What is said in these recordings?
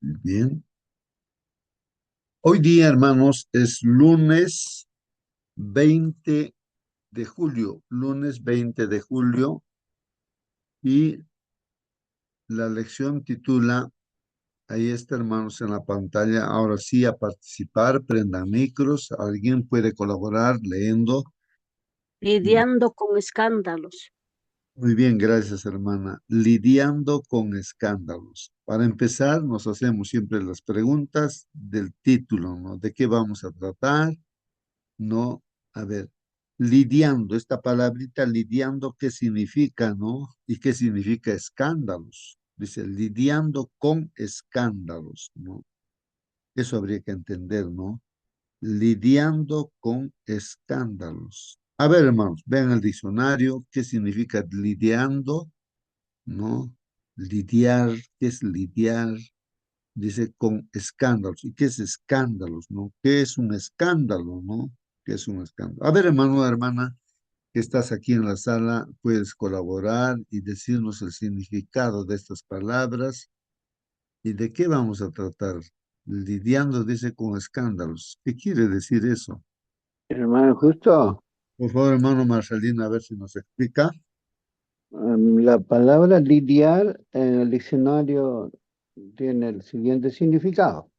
Bien. Hoy día, hermanos, es lunes 20 de julio, lunes 20 de julio, y la lección titula, ahí está, hermanos, en la pantalla, ahora sí a participar, prendan micros, alguien puede colaborar leyendo. Lidiando con escándalos. Muy bien, gracias, hermana. Lidiando con escándalos. Para empezar, nos hacemos siempre las preguntas del título, ¿no? ¿De qué vamos a tratar? No, a ver, lidiando, esta palabrita lidiando, ¿qué significa, no? ¿Y qué significa escándalos? Dice, lidiando con escándalos, ¿no? Eso habría que entender, ¿no? Lidiando con escándalos. A ver, hermanos, vean el diccionario, ¿qué significa lidiando, no? Lidiar, ¿qué es lidiar? Dice con escándalos. ¿Y qué es escándalos, no? ¿Qué es un escándalo, no? ¿Qué es un escándalo? A ver, hermano, hermana, que estás aquí en la sala, puedes colaborar y decirnos el significado de estas palabras y de qué vamos a tratar. Lidiando, dice, con escándalos. ¿Qué quiere decir eso? Hermano, justo Por favor, hermano Marcelino, a ver si nos explica. la palabra lidiar en el diccionario tiene el siguiente significado.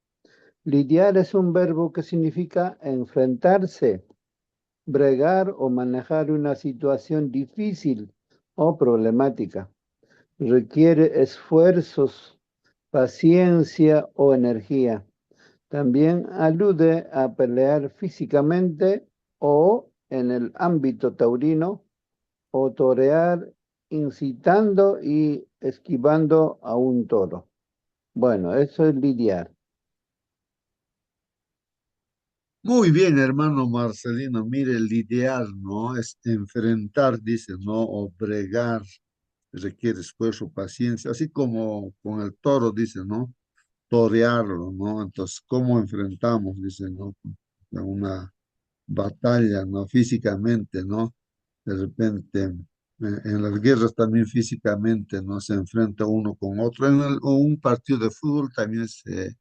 Lidiar es un verbo que significa enfrentarse, bregar o manejar una situación difícil o problemática. Requiere esfuerzos, paciencia o energía. También alude a pelear físicamente o en el ámbito taurino o torear incitando y esquivando a un toro. Bueno, eso es lidiar. Muy bien, hermano Marcelino. Mire, lidiar, ¿no? Es enfrentar, dice, ¿no? O bregar. Requiere esfuerzo, paciencia, así como con el toro, dice, ¿no? Torearlo, ¿no? Entonces, ¿cómo enfrentamos, dice, ¿no? A una batalla, ¿no? Físicamente, ¿no? De repente, en las guerras también físicamente, ¿no? Se enfrenta uno con otro. O un partido de fútbol también se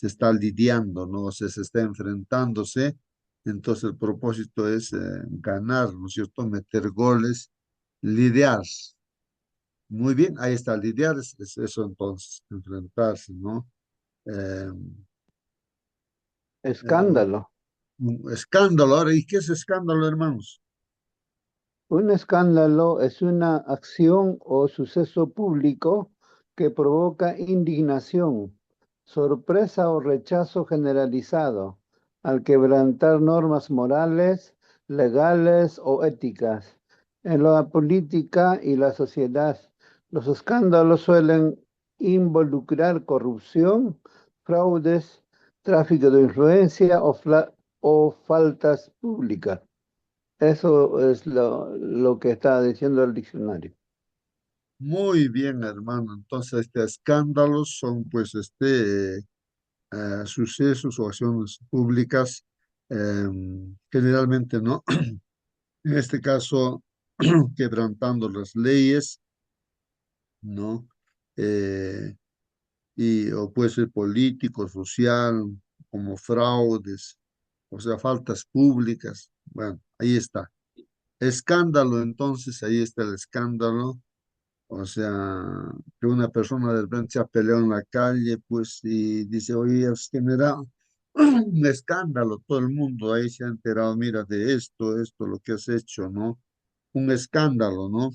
está lidiando, ¿no? O sea, se está enfrentándose. Entonces, el propósito es ganar, ¿no es cierto? Meter goles, lidiar. Muy bien, ahí está, lidiar es eso entonces, enfrentarse, ¿no? Eh, eh, Escándalo. un escándalo, ahora, ¿y qué es escándalo, hermanos? Un escándalo es una acción o suceso público que provoca indignación, sorpresa o rechazo generalizado al quebrantar normas morales, legales o éticas. En la política y la sociedad, los escándalos suelen involucrar corrupción, fraudes, tráfico de influencia o faltas públicas. Eso es lo que está diciendo el diccionario. Muy bien, hermano. Entonces, este escándalos son, pues, sucesos o acciones públicas, eh, generalmente, ¿no? En este caso, quebrantando las leyes, ¿no? Eh, o puede ser político, social, como fraudes, o sea, faltas públicas. Bueno, ahí está. Escándalo, entonces, ahí está el escándalo. O sea, que una persona de repente se ha peleado en la calle, pues, y dice, oye, has generado un escándalo, todo el mundo ahí se ha enterado, mira, de esto, lo que has hecho, ¿no? Un escándalo, ¿no?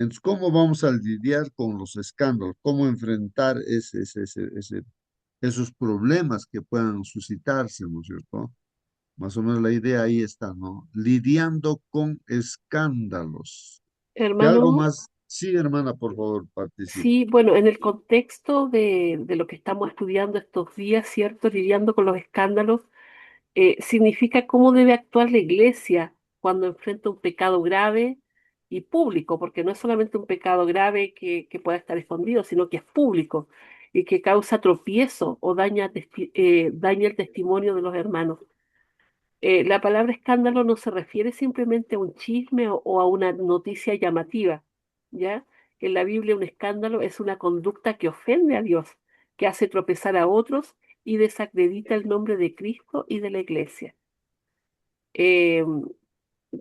Entonces, ¿cómo vamos a lidiar con los escándalos? ¿Cómo enfrentar esos problemas que puedan suscitarse, ¿no es cierto? Más o menos la idea ahí está, ¿no? Lidiando con escándalos. ¿Y algo Hermano, más? Sí, hermana, por favor, participe. sí, bueno, en el contexto de lo que estamos estudiando estos días, ¿cierto? Lidiando con los escándalos, significa cómo debe actuar la iglesia cuando enfrenta un pecado grave y público, porque no es solamente un pecado grave que pueda estar escondido, sino que es público y que causa tropiezo o daña el testimonio de los hermanos. La palabra escándalo no se refiere simplemente a un chisme o a una noticia llamativa, ¿ya? En la Biblia un escándalo es una conducta que ofende a Dios, que hace tropezar a otros y desacredita el nombre de Cristo y de la Iglesia. Eh,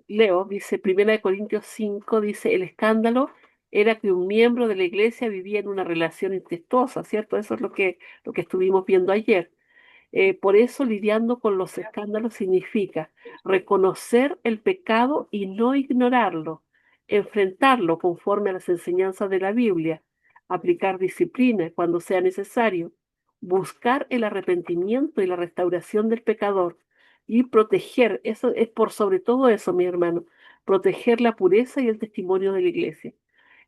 Leo dice, 1 Corintios 5 dice, el escándalo era que un miembro de la iglesia vivía en una relación incestuosa, ¿cierto? Eso es lo que estuvimos viendo ayer. Por eso lidiando con los escándalos significa reconocer el pecado y no ignorarlo, enfrentarlo conforme a las enseñanzas de la Biblia, aplicar disciplina cuando sea necesario, buscar el arrepentimiento y la restauración del pecador y proteger, eso es por sobre todo eso, mi hermano, proteger la pureza y el testimonio de la iglesia.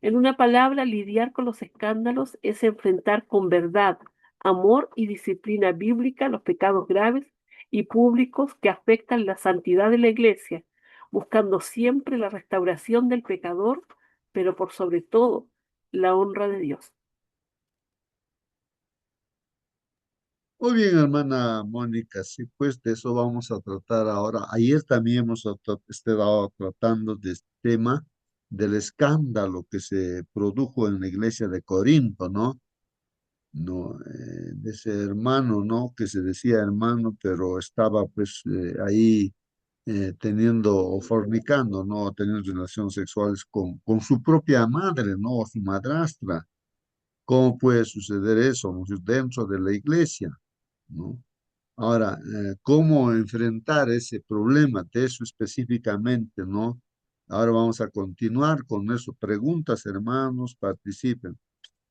En una palabra, lidiar con los escándalos es enfrentar con verdad, amor y disciplina bíblica los pecados graves y públicos que afectan la santidad de la iglesia, buscando siempre la restauración del pecador, pero por sobre todo la honra de Dios. Muy bien, hermana Mónica, sí, pues de eso vamos a tratar ahora. Ayer también hemos estado tratando de este tema del escándalo que se produjo en la iglesia de Corinto, ¿no? No, de ese hermano, ¿no? Que se decía hermano, pero estaba pues ahí teniendo o fornicando, ¿no? Teniendo relaciones sexuales con su propia madre, ¿no? O su madrastra. ¿Cómo puede suceder eso, ¿no? Dentro de la iglesia, ¿no? Ahora, ¿cómo enfrentar ese problema? De eso específicamente, ¿no? Ahora vamos a continuar con eso. Preguntas, hermanos, participen.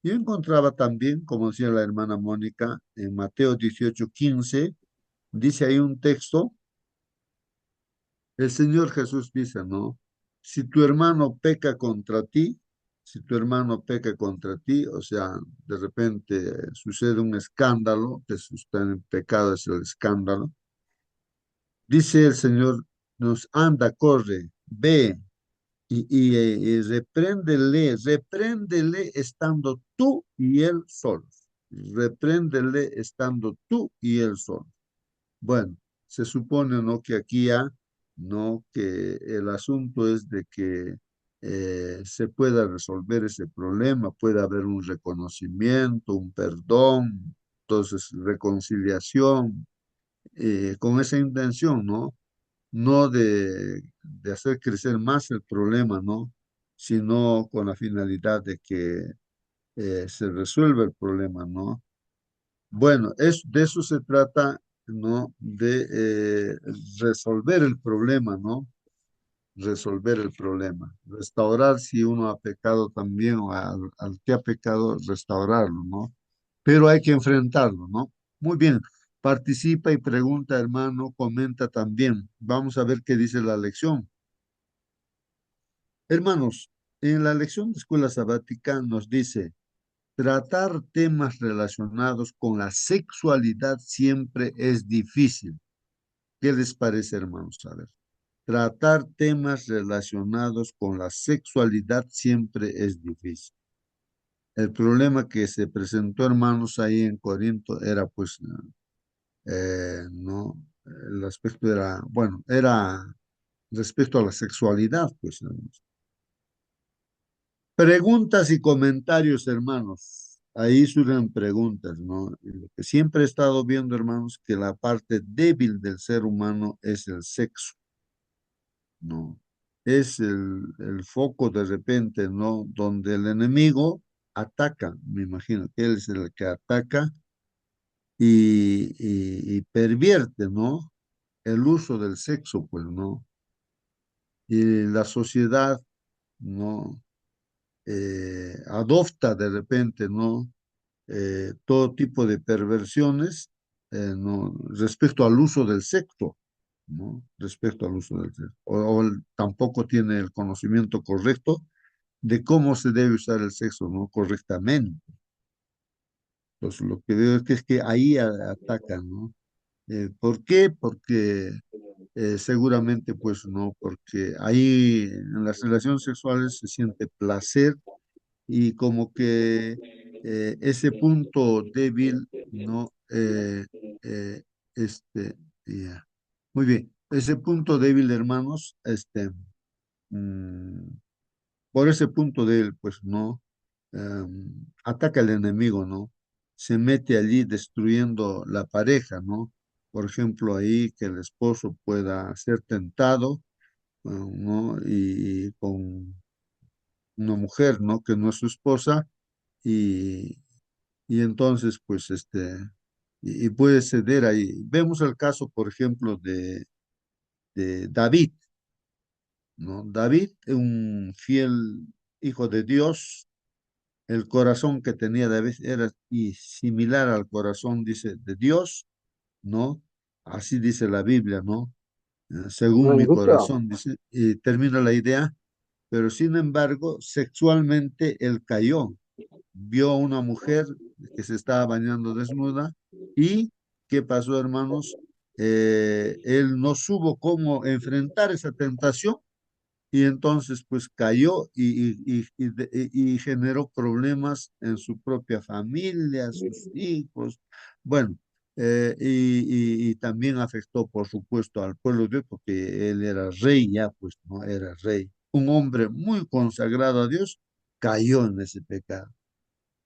Yo encontraba también, como decía la hermana Mónica, en Mateo 18:15, dice ahí un texto, el Señor Jesús dice, ¿no? Si tu hermano peca contra ti, si tu hermano peca contra ti, o sea, de repente sucede un escándalo, que está en pecado es el escándalo, dice el Señor, nos anda, corre, ve y repréndele, repréndele estando tú y él solos. Repréndele estando tú y él solo. Bueno, se supone, ¿no? Que aquí ya, ¿no? Que el asunto es de que se pueda resolver ese problema, pueda haber un reconocimiento, un perdón, entonces reconciliación, con esa intención, ¿no? No de hacer crecer más el problema, ¿no? Sino con la finalidad de que se resuelva el problema, ¿no? Bueno, de eso se trata, ¿no? De resolver el problema, ¿no? Resolver el problema. Restaurar si uno ha pecado también o al que ha pecado, restaurarlo, ¿no? Pero hay que enfrentarlo, ¿no? Muy bien. Participa y pregunta, hermano, comenta también. Vamos a ver qué dice la lección. Hermanos, en la lección de escuela sabática nos dice, tratar temas relacionados con la sexualidad siempre es difícil. ¿Qué les parece, hermanos? A ver, tratar temas relacionados con la sexualidad siempre es difícil. El problema que se presentó, hermanos, ahí en Corinto era, pues, no, el aspecto era, bueno, era respecto a la sexualidad, pues, hermanos. Preguntas y comentarios, hermanos. Ahí surgen preguntas, ¿no? Y lo que siempre he estado viendo, hermanos, que la parte débil del ser humano es el sexo, ¿no? Es el foco de repente, ¿no? Donde el enemigo ataca, me imagino que él es el que ataca y pervierte, ¿no? El uso del sexo, pues, ¿no? Y la sociedad, ¿no? Adopta de repente, ¿no? Todo tipo de perversiones, ¿no? Respecto al uso del sexo, ¿no? Respecto al uso del sexo. Tampoco tiene el conocimiento correcto de cómo se debe usar el sexo, ¿no? Correctamente. Entonces, lo que veo es que ahí atacan, ¿no? ¿Por qué? Porque seguramente, pues, no, porque ahí en las relaciones sexuales se siente placer y como que ese punto débil, ¿no? Eh, este, ya. Muy bien, ese punto débil, hermanos, mm, por ese punto débil, pues, ¿no? Ataca al enemigo, ¿no? se mete allí destruyendo la pareja, ¿no? Por ejemplo, ahí que el esposo pueda ser tentado, ¿no? Y con una mujer, ¿no? Que no es su esposa, y, y entonces, pues, y puede ceder ahí. Vemos el caso, por ejemplo, de David, ¿no? David, un fiel hijo de Dios, el corazón que tenía David era y similar al corazón, dice, de Dios, ¿no? Así dice la Biblia, ¿no? Según ¿Me mi escucha? corazón, dice, y termina la idea, pero sin embargo, sexualmente él cayó, vio a una mujer que se estaba bañando desnuda y, ¿qué pasó, hermanos? Él no supo cómo enfrentar esa tentación y entonces pues cayó y generó problemas en su propia familia, sus hijos, bueno, y también afectó por supuesto al pueblo de Dios porque él era rey ya, pues no era rey. Un hombre muy consagrado a Dios cayó en ese pecado.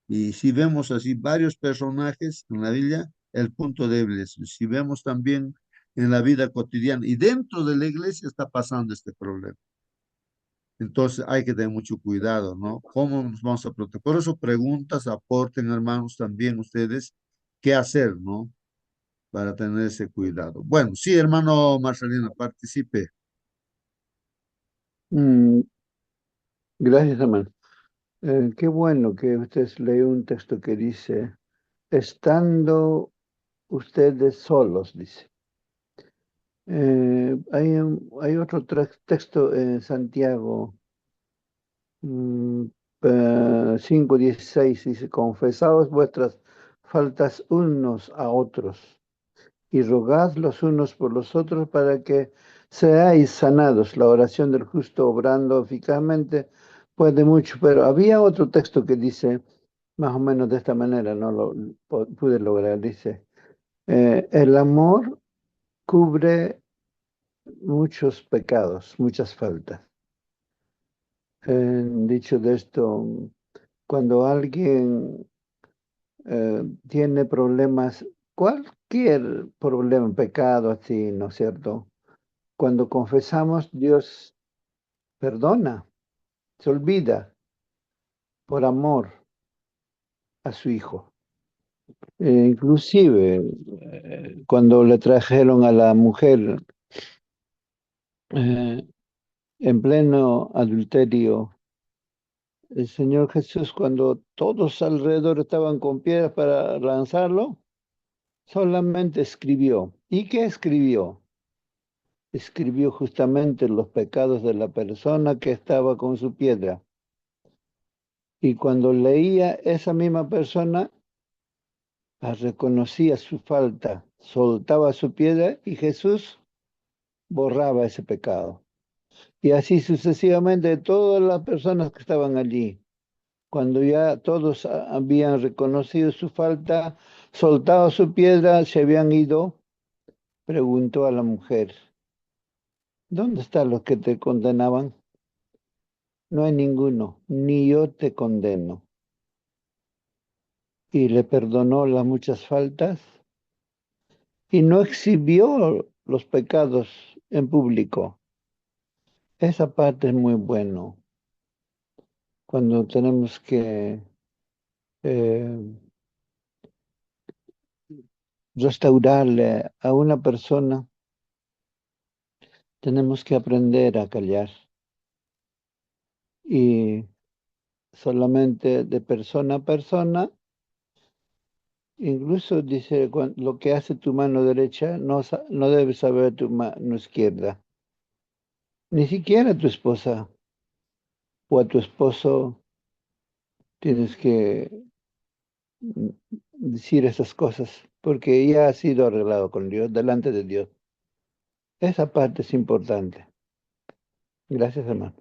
Y si vemos así varios personajes en la Biblia, el punto débil es, si vemos también en la vida cotidiana y dentro de la iglesia está pasando este problema. Entonces hay que tener mucho cuidado, ¿no? ¿Cómo nos vamos a proteger? Por eso preguntas, aporten, hermanos, también ustedes, qué hacer, ¿no? Para tener ese cuidado. Bueno, sí, hermano Marcelino, participe. Mm, gracias, hermano. Qué bueno que usted leyó un texto que dice, estando ustedes solos, dice. Hay otro texto en Santiago 5:16, dice, confesaos vuestras faltas unos a otros y rogad los unos por los otros para que seáis sanados. La oración del justo obrando eficazmente puede mucho, pero había otro texto que dice más o menos de esta manera, no lo pude lograr, dice, el amor cubre muchos pecados, muchas faltas. Dicho de esto, cuando alguien tiene problemas, cualquier problema, pecado así, ¿no es cierto? Cuando confesamos, Dios perdona, se olvida por amor a su Hijo. Inclusive, cuando le trajeron a la mujer eh, en pleno adulterio, el Señor Jesús, cuando todos alrededor estaban con piedras para lanzarlo, solamente escribió. ¿Y qué escribió? Escribió justamente los pecados de la persona que estaba con su piedra. Y cuando leía esa misma persona, reconocía su falta, soltaba su piedra y Jesús borraba ese pecado. Y así sucesivamente todas las personas que estaban allí. Cuando ya todos habían reconocido su falta, soltado su piedra, se habían ido, preguntó a la mujer, ¿dónde están los que te condenaban? No hay ninguno, ni yo te condeno. Y le perdonó las muchas faltas y no exhibió los pecados en público. Esa parte es muy bueno, cuando tenemos que eh, restaurarle a una persona, tenemos que aprender a callar y solamente de persona a persona, incluso dice, lo que hace tu mano derecha no, no debe saber tu mano izquierda, ni siquiera tu esposa o a tu esposo tienes que decir esas cosas, porque ya ha sido arreglado con Dios, delante de Dios. Esa parte es importante. Gracias, hermano.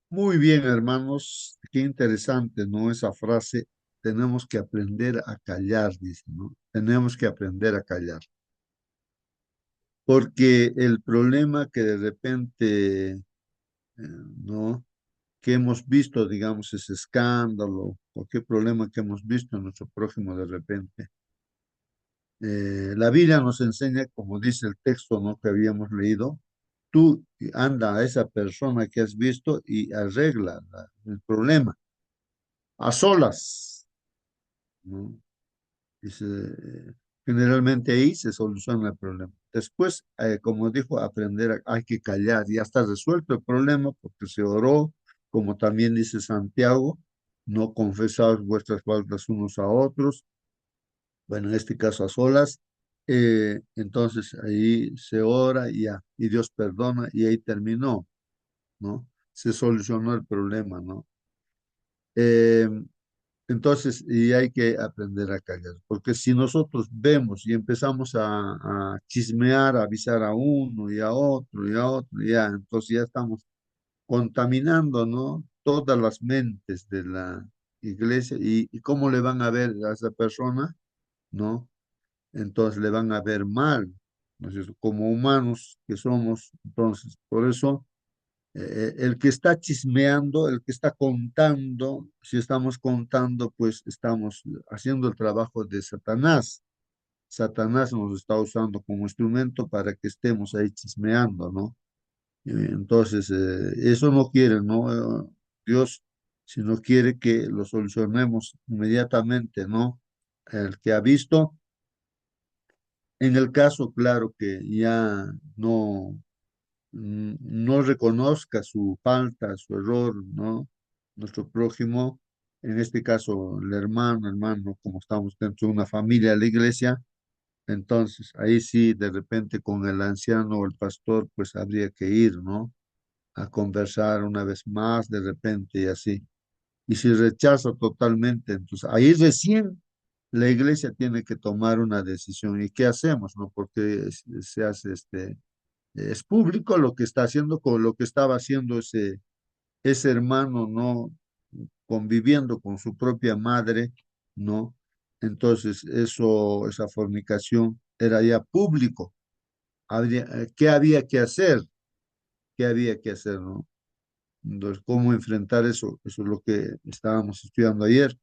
Muy bien, hermanos, qué interesante, ¿no? Esa frase, tenemos que aprender a callar, dice, ¿no? Tenemos que aprender a callar. Porque el problema que de repente, ¿no? que hemos visto, digamos, ese escándalo, o qué problema que hemos visto en nuestro prójimo de repente. La Biblia nos enseña, como dice el texto, ¿no?, que habíamos leído, tú anda a esa persona que has visto y arregla el problema a solas, ¿no? Dice, generalmente ahí se soluciona el problema. Después, como dijo, hay que callar. Ya está resuelto el problema porque se oró, como también dice Santiago, no confesaos vuestras faltas unos a otros, bueno, en este caso a solas. Entonces ahí se ora y ya, y Dios perdona y ahí terminó, ¿no? Se solucionó el problema, ¿no? Eh, Entonces, y hay que aprender a callar, porque si nosotros vemos y empezamos a chismear, a avisar a uno y a otro, ya, entonces ya estamos contaminando, ¿no? Todas las mentes de la iglesia y cómo le van a ver a esa persona, ¿no? Entonces le van a ver mal, ¿no es cierto? Como humanos que somos, entonces, por eso el que está chismeando, el que está contando, si estamos contando, pues estamos haciendo el trabajo de Satanás. Satanás nos está usando como instrumento para que estemos ahí chismeando, ¿no? Entonces, eso no quiere, ¿no? Dios, si no quiere que lo solucionemos inmediatamente, ¿no? El que ha visto, en el caso, claro que ya no reconozca su falta, su error, ¿no? Nuestro prójimo, en este caso el hermano, como estamos dentro de una familia de la iglesia, entonces ahí sí, de repente con el anciano o el pastor, pues habría que ir, ¿no? A conversar una vez más, de repente y así. Y si rechaza totalmente, entonces ahí recién la iglesia tiene que tomar una decisión. ¿Y qué hacemos, no? Porque se hace es público lo que está haciendo con lo que estaba haciendo ese hermano, ¿no? Conviviendo con su propia madre, ¿no? Entonces, esa fornicación era ya público. ¿Qué había que hacer? ¿Qué había que hacer, no? Entonces, ¿cómo enfrentar eso? Eso es lo que estábamos estudiando ayer.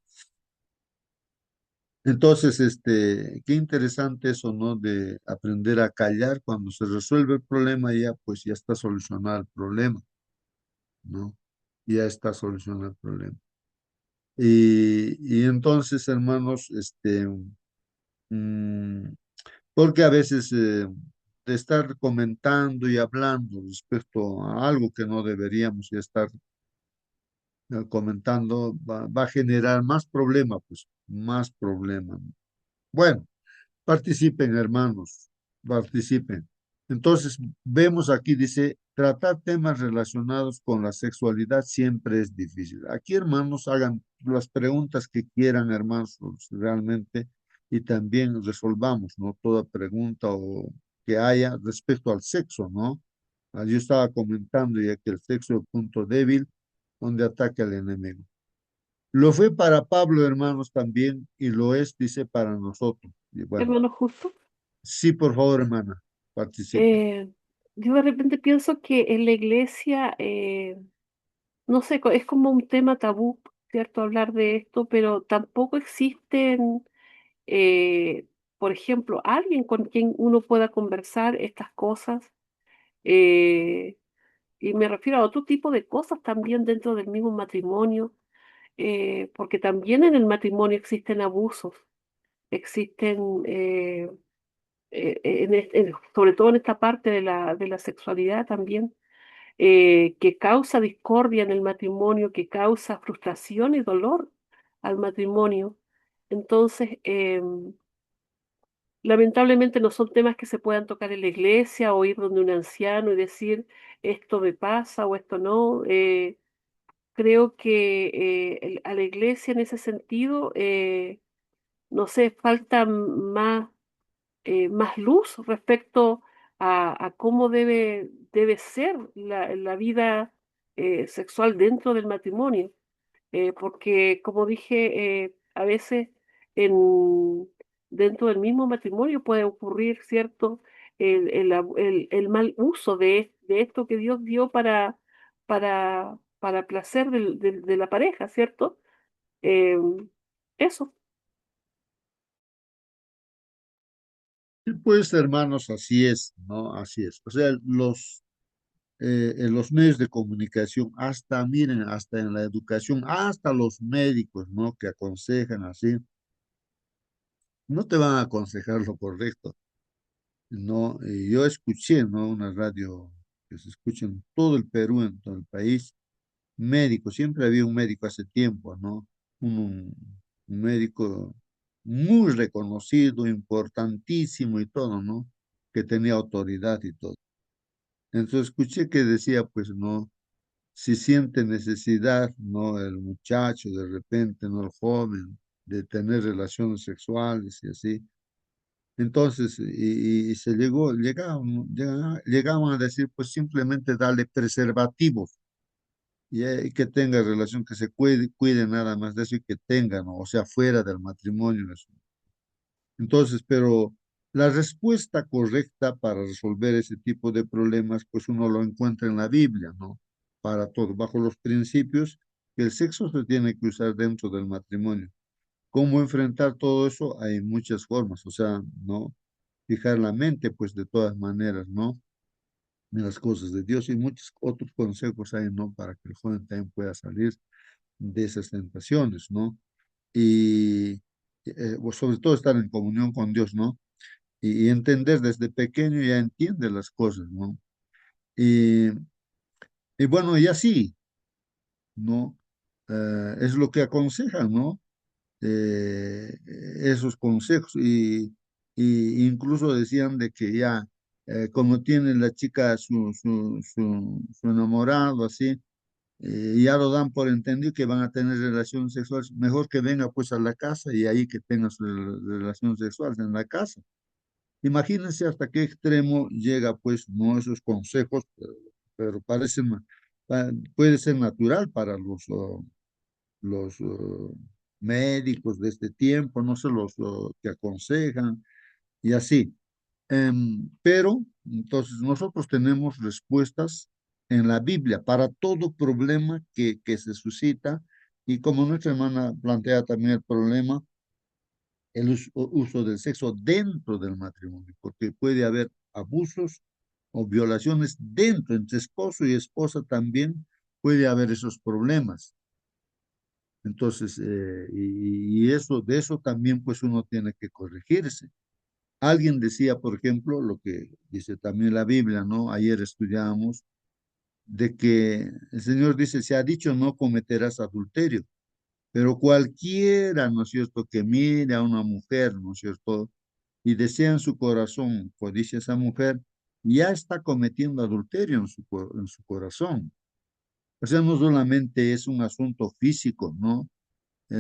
Entonces, qué interesante eso, ¿no? De aprender a callar cuando se resuelve el problema, ya pues ya está solucionado el problema. ¿No? Ya está solucionado el problema. Y entonces, hermanos, mm, porque a veces de estar comentando y hablando respecto a algo que no deberíamos ya estar comentando, va a generar más problema, pues, más problema. Bueno. Participen, hermanos, participen. Entonces, vemos aquí, dice, tratar temas relacionados con la sexualidad siempre es difícil. Aquí, hermanos, hagan las preguntas que quieran, hermanos, realmente, y también resolvamos, ¿no? Toda pregunta o que haya respecto al sexo, ¿no? Yo estaba comentando ya que el sexo es el punto débil donde ataca el enemigo. Lo fue para Pablo, hermanos, también, y lo es, dice, para nosotros. Y bueno. Hermano Justo. Sí, por favor, hermana, participe. Eh, yo de repente pienso que en la iglesia, no sé, es como un tema tabú, ¿cierto? Hablar de esto, pero tampoco existen, eh, por ejemplo, alguien con quien uno pueda conversar estas cosas. eh, y me refiero a otro tipo de cosas también dentro del mismo matrimonio, porque también en el matrimonio existen abusos, existen, sobre todo en esta parte de la sexualidad también, que causa discordia en el matrimonio, que causa frustración y dolor al matrimonio. Entonces, lamentablemente no son temas que se puedan tocar en la iglesia o ir donde un anciano y decir esto me pasa o esto no. Creo que a la iglesia en ese sentido, no sé, falta más luz respecto a cómo debe ser la vida sexual dentro del matrimonio. Porque, como dije, a veces dentro del mismo matrimonio puede ocurrir, ¿cierto? El mal uso de esto que Dios dio para para placer de la pareja, ¿cierto? Eh, Eso. Y pues, hermanos, así es, ¿no? Así es. O sea, en los medios de comunicación, hasta, miren, hasta en la educación, hasta los médicos, ¿no? Que aconsejan así, no te van a aconsejar lo correcto, ¿no? Y yo escuché, ¿no? Una radio que se escucha en todo el Perú, en todo el país, médico, siempre había un médico hace tiempo, ¿no? Un médico muy reconocido, importantísimo y todo, ¿no? Que tenía autoridad y todo. Entonces escuché que decía, pues, ¿no? Si siente necesidad, ¿no? El muchacho de repente, ¿no? El joven, de tener relaciones sexuales y así. Entonces, y se llegaban a decir, pues simplemente darle preservativos y que tenga relación, que se cuide nada más de eso y que tenga, ¿no? O sea, fuera del matrimonio. Eso. Entonces, pero la respuesta correcta para resolver ese tipo de problemas, pues uno lo encuentra en la Biblia, ¿no? Para todo, bajo los principios que el sexo se tiene que usar dentro del matrimonio. ¿Cómo enfrentar todo eso? Hay muchas formas, o sea, ¿no? Fijar la mente, pues de todas maneras, ¿no? En las cosas de Dios y muchos otros consejos hay, ¿no? Para que el joven también pueda salir de esas tentaciones, ¿no? Y pues, sobre todo estar en comunión con Dios, ¿no? Y entender desde pequeño ya entiende las cosas, ¿no? Y, y bueno, y así, ¿no? Es lo que aconsejan, ¿no? eh, Esos consejos y incluso decían de que ya, como tiene la chica su enamorado así, ya lo dan por entendido que van a tener relaciones sexuales, mejor que venga pues a la casa y ahí que tenga sus relaciones sexuales en la casa. Imagínense hasta qué extremo llega pues no esos consejos, pero parecen, puede ser natural para los médicos de este tiempo, no sé, los que aconsejan y así. Pero entonces nosotros tenemos respuestas en la Biblia para todo problema que se suscita y como nuestra hermana plantea también el problema, el uso del sexo dentro del matrimonio, porque puede haber abusos o violaciones dentro, entre esposo y esposa también puede haber esos problemas. Entonces, y eso, de eso también pues uno tiene que corregirse. Alguien decía, por ejemplo, lo que dice también la Biblia, ¿no? Ayer estudiábamos, de que el Señor dice, se ha dicho no cometerás adulterio, pero cualquiera, ¿no es cierto?, que mire a una mujer, ¿no es cierto?, y desea en su corazón, pues dice esa mujer, ya está cometiendo adulterio en su corazón. O sea, no solamente es un asunto físico, ¿no?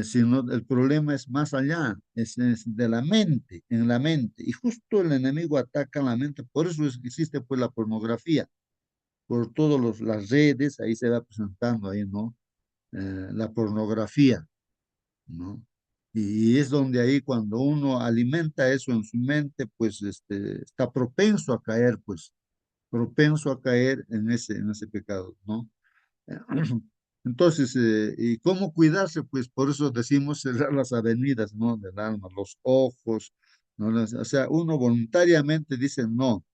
Sino el problema es más allá, es de la mente, en la mente. Y justo el enemigo ataca la mente, por eso existe pues la pornografía, por todas las redes, ahí se va presentando ahí, ¿no? La pornografía, ¿no? Y es donde ahí cuando uno alimenta eso en su mente, pues está propenso a caer, pues, propenso a caer en ese pecado, ¿no? Entonces, ¿y cómo cuidarse? Pues por eso decimos cerrar las avenidas, ¿no? Del alma, los ojos, ¿no? O sea, uno voluntariamente dice, no,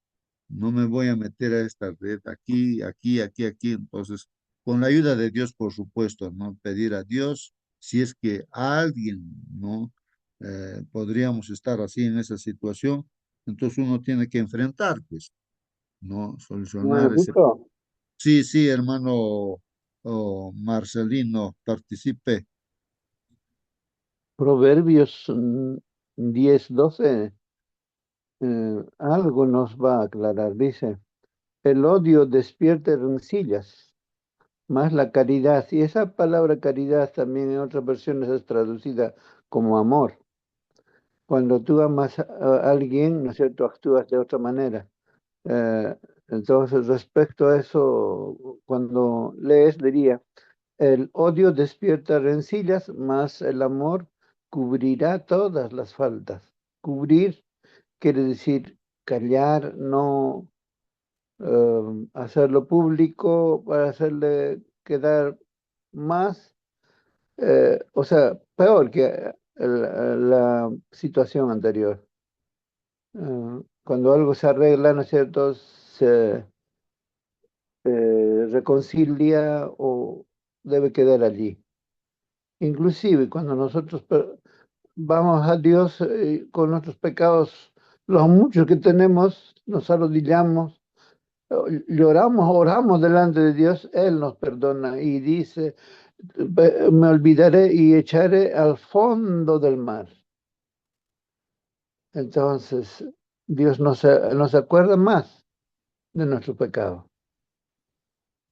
no me voy a meter a esta red aquí, aquí, aquí, aquí. Entonces, con la ayuda de Dios, por supuesto, ¿no? Pedir a Dios si es que alguien, ¿no? Podríamos estar así en esa situación, entonces uno tiene que enfrentar, pues, ¿no? Bueno, Solucionar ese. dijo Sí, sí, hermano Marcelino, participe. Proverbios 10:12, algo nos va a aclarar. Dice, el odio despierta rencillas, más la caridad. Y esa palabra caridad también en otras versiones es traducida como amor. Cuando tú amas a alguien, ¿no es cierto?, actúas de otra manera. Eh, entonces, respecto a eso, cuando lees, diría, el odio despierta rencillas, mas el amor cubrirá todas las faltas. Cubrir quiere decir callar, no hacerlo público para hacerle quedar más, o sea, peor que la situación anterior. Cuando algo se arregla, ¿no es cierto? Se reconcilia o debe quedar allí. Inclusive cuando nosotros vamos a Dios con nuestros pecados, los muchos que tenemos, nos arrodillamos, lloramos, oramos delante de Dios, Él nos perdona y dice, Me olvidaré y echaré al fondo del mar". Entonces, Dios nos acuerda más de nuestro pecado.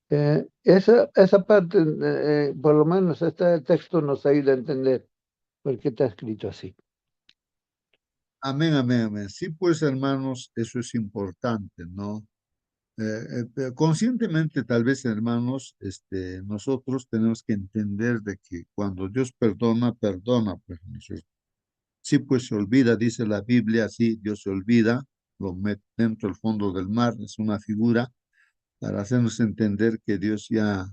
Esa parte, por lo menos este texto nos ayuda a entender por qué está escrito así. Amén, amén, amén. Sí, pues hermanos, eso es importante, ¿no? Conscientemente, tal vez, hermanos, nosotros tenemos que entender de que cuando Dios perdona, perdona, pues, ¿no es cierto? Sí, pues se olvida, dice la Biblia, sí, Dios se olvida, lo mete dentro del fondo del mar, es una figura para hacernos entender que Dios ya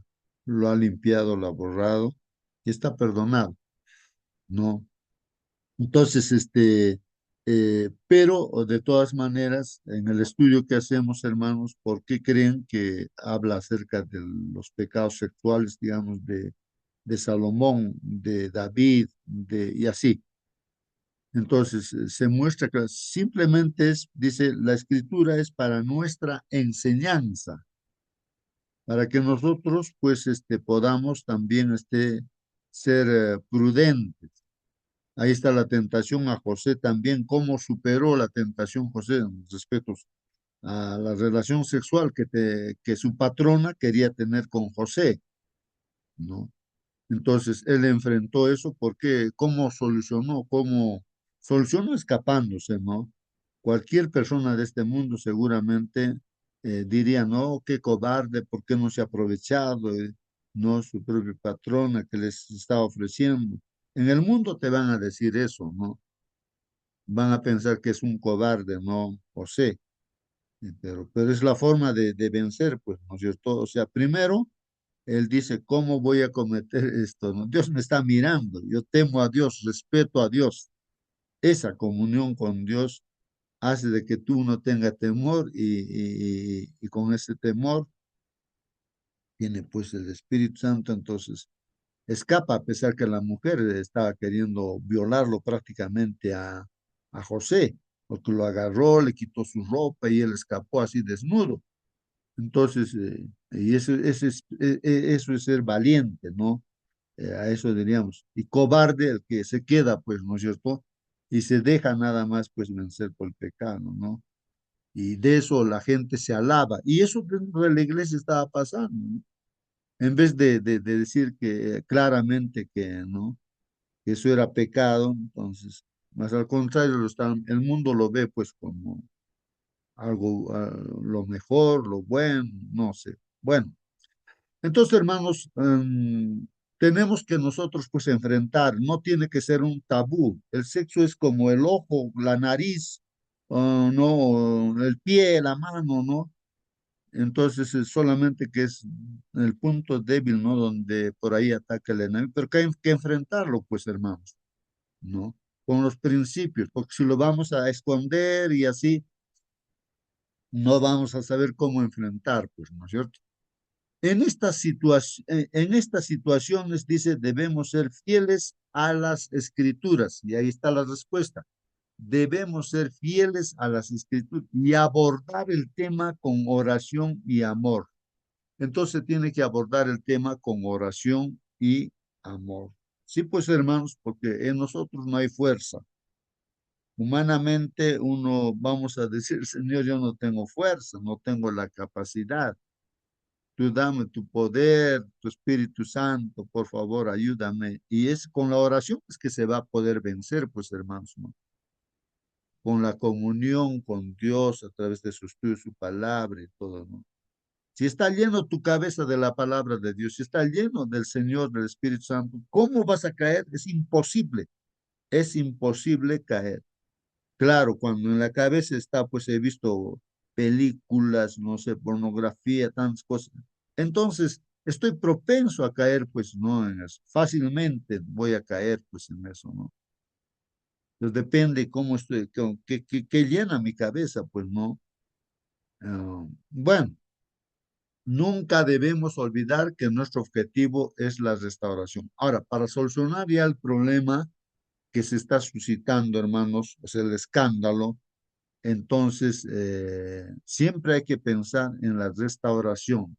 lo ha limpiado, lo ha borrado y está perdonado, ¿no? Entonces, pero de todas maneras, en el estudio que hacemos, hermanos, ¿por qué creen que habla acerca de los pecados sexuales, digamos, de Salomón, de David, y así? Entonces, se muestra que simplemente es, dice, la escritura es para nuestra enseñanza, para que nosotros, pues, podamos también, ser prudentes. Ahí está la tentación a José también, cómo superó la tentación José en respecto a la relación sexual que su patrona quería tener con José, ¿no? Entonces, él enfrentó eso porque, ¿cómo solucionó? ¿Cómo solucionó escapándose, ¿no? Cualquier persona de este mundo seguramente diría, no, qué cobarde, ¿por qué no se ha aprovechado? No, su propia patrona que les está ofreciendo. En el mundo te van a decir eso, ¿no? Van a pensar que es un cobarde, ¿no? José, pero es la forma de vencer, pues, ¿no es cierto? O sea, primero, él dice, ¿cómo voy a cometer esto? ¿No? Dios me está mirando, yo temo a Dios, respeto a Dios. Esa comunión con Dios hace de que tú no tengas temor y con ese temor viene pues el Espíritu Santo, entonces escapa a pesar que la mujer estaba queriendo violarlo prácticamente a José, porque lo agarró, le quitó su ropa y él escapó así desnudo. Entonces, y eso es ser valiente, ¿no? A eso diríamos. Y cobarde el que se queda, pues, ¿no es cierto? Y se deja nada más, pues, vencer por el pecado, ¿no? Y de eso la gente se alaba. Y eso dentro de la iglesia estaba pasando, ¿no? En vez de decir que claramente que, ¿no? Que eso era pecado, entonces, más al contrario, el mundo lo ve, pues, como algo, lo mejor, lo bueno, no sé. Bueno, entonces, hermanos, tenemos que nosotros pues enfrentar, no tiene que ser un tabú. El sexo es como el ojo, la nariz, no, el pie, la mano, ¿no? Entonces, es solamente que es el punto débil, ¿no? Donde por ahí ataca el enemigo, pero que hay que enfrentarlo, pues, hermanos, ¿no? Con los principios, porque si lo vamos a esconder y así, no vamos a saber cómo enfrentar, pues, ¿no es cierto? En estas situaciones, dice, debemos ser fieles a las escrituras. Y ahí está la respuesta. Debemos ser fieles a las escrituras y abordar el tema con oración y amor. Entonces tiene que abordar el tema con oración y amor. Sí, pues hermanos, porque en nosotros no hay fuerza. Humanamente uno, vamos a decir, Señor, yo no tengo fuerza, no tengo la capacidad. Tú dame tu poder, tu Espíritu Santo, por favor, ayúdame. Y es con la oración es que se va a poder vencer, pues hermanos, ¿no? Con la comunión con Dios a través de su estudio, su palabra y todo, ¿no? Si está lleno tu cabeza de la palabra de Dios, si está lleno del Señor, del Espíritu Santo, ¿cómo vas a caer? Es imposible caer. Claro, cuando en la cabeza está, pues he visto películas, no sé, pornografía, tantas cosas. Entonces, estoy propenso a caer, pues, ¿no? En eso. Fácilmente voy a caer, pues, en eso, ¿no? Pues depende cómo estoy, qué llena mi cabeza, pues, ¿no? Bueno, nunca debemos olvidar que nuestro objetivo es la restauración. Ahora, para solucionar ya el problema que se está suscitando, hermanos, o sea, el escándalo, entonces siempre hay que pensar en la restauración.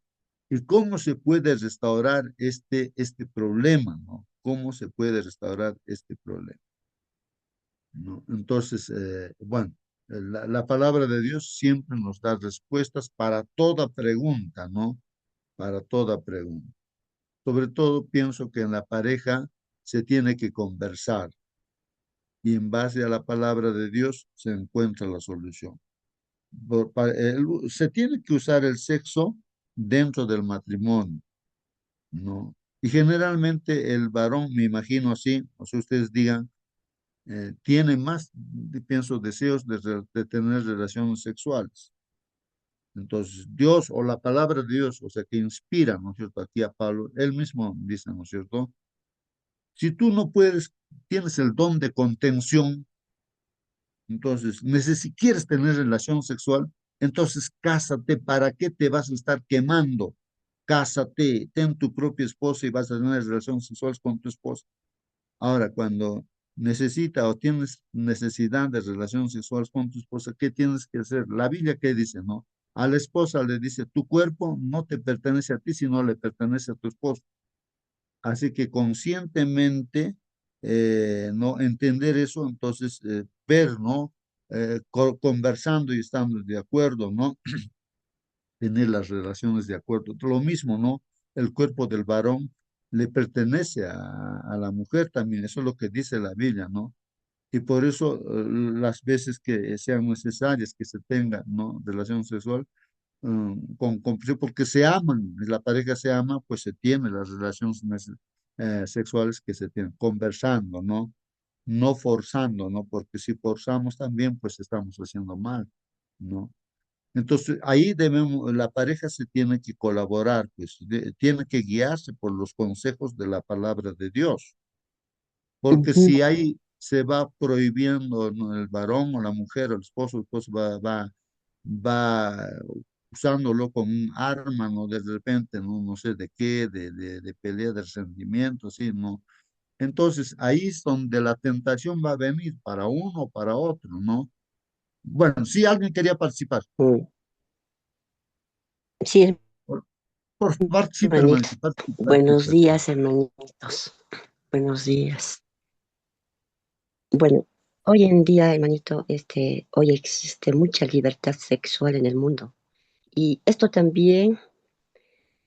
¿Y cómo se puede restaurar este problema, ¿no? ¿Cómo se puede restaurar este problema? ¿No? Entonces, bueno, la palabra de Dios siempre nos da respuestas para toda pregunta, ¿no? Para toda pregunta. Sobre todo pienso que en la pareja se tiene que conversar y en base a la palabra de Dios se encuentra la solución. Se tiene que usar el sexo dentro del matrimonio, ¿no? Y generalmente el varón, me imagino así, o sea, ustedes digan, tiene más, pienso, deseos de tener relaciones sexuales. Entonces, Dios o la palabra de Dios, o sea, que inspira, ¿no es cierto? Aquí a Pablo, él mismo dice, ¿no es cierto? Si tú no puedes, tienes el don de contención, entonces, si quieres tener relación sexual, entonces cásate. ¿Para qué te vas a estar quemando? Cásate, ten tu propia esposa y vas a tener relaciones sexuales con tu esposa. Ahora, cuando necesita o tienes necesidad de relaciones sexuales con tu esposa, ¿qué tienes que hacer? La Biblia, ¿qué dice, no? A la esposa le dice, tu cuerpo no te pertenece a ti, sino le pertenece a tu esposo. Así que conscientemente, no entender eso, entonces ver, ¿no? Conversando y estando de acuerdo, ¿no? Tener las relaciones de acuerdo. Lo mismo, ¿no? El cuerpo del varón le pertenece a la mujer también, eso es lo que dice la Biblia, ¿no? Y por eso las veces que sean necesarias que se tenga, ¿no? Relación sexual, porque se aman, y la pareja se ama, pues se tiene las relaciones sexuales que se tienen, conversando, ¿no? No forzando, ¿no? Porque si forzamos también, pues estamos haciendo mal, ¿no? Entonces, ahí debemos, la pareja se tiene que colaborar, pues tiene que guiarse por los consejos de la palabra de Dios, porque Ujú. si ahí se va prohibiendo, ¿no? El varón o la mujer, el esposo va usándolo como un arma, ¿no? De repente, ¿no? No sé de qué, de pelea, de resentimiento, así, ¿no? Entonces, ahí es donde la tentación va a venir para uno o para otro, ¿no? Bueno, si alguien quería participar, Mm. Sí, por, participe, hermanito. hermanito, participe, Buenos participe. días, hermanitos. Buenos días. Bueno, hoy en día, hermanito, hoy existe mucha libertad sexual en el mundo. Y esto también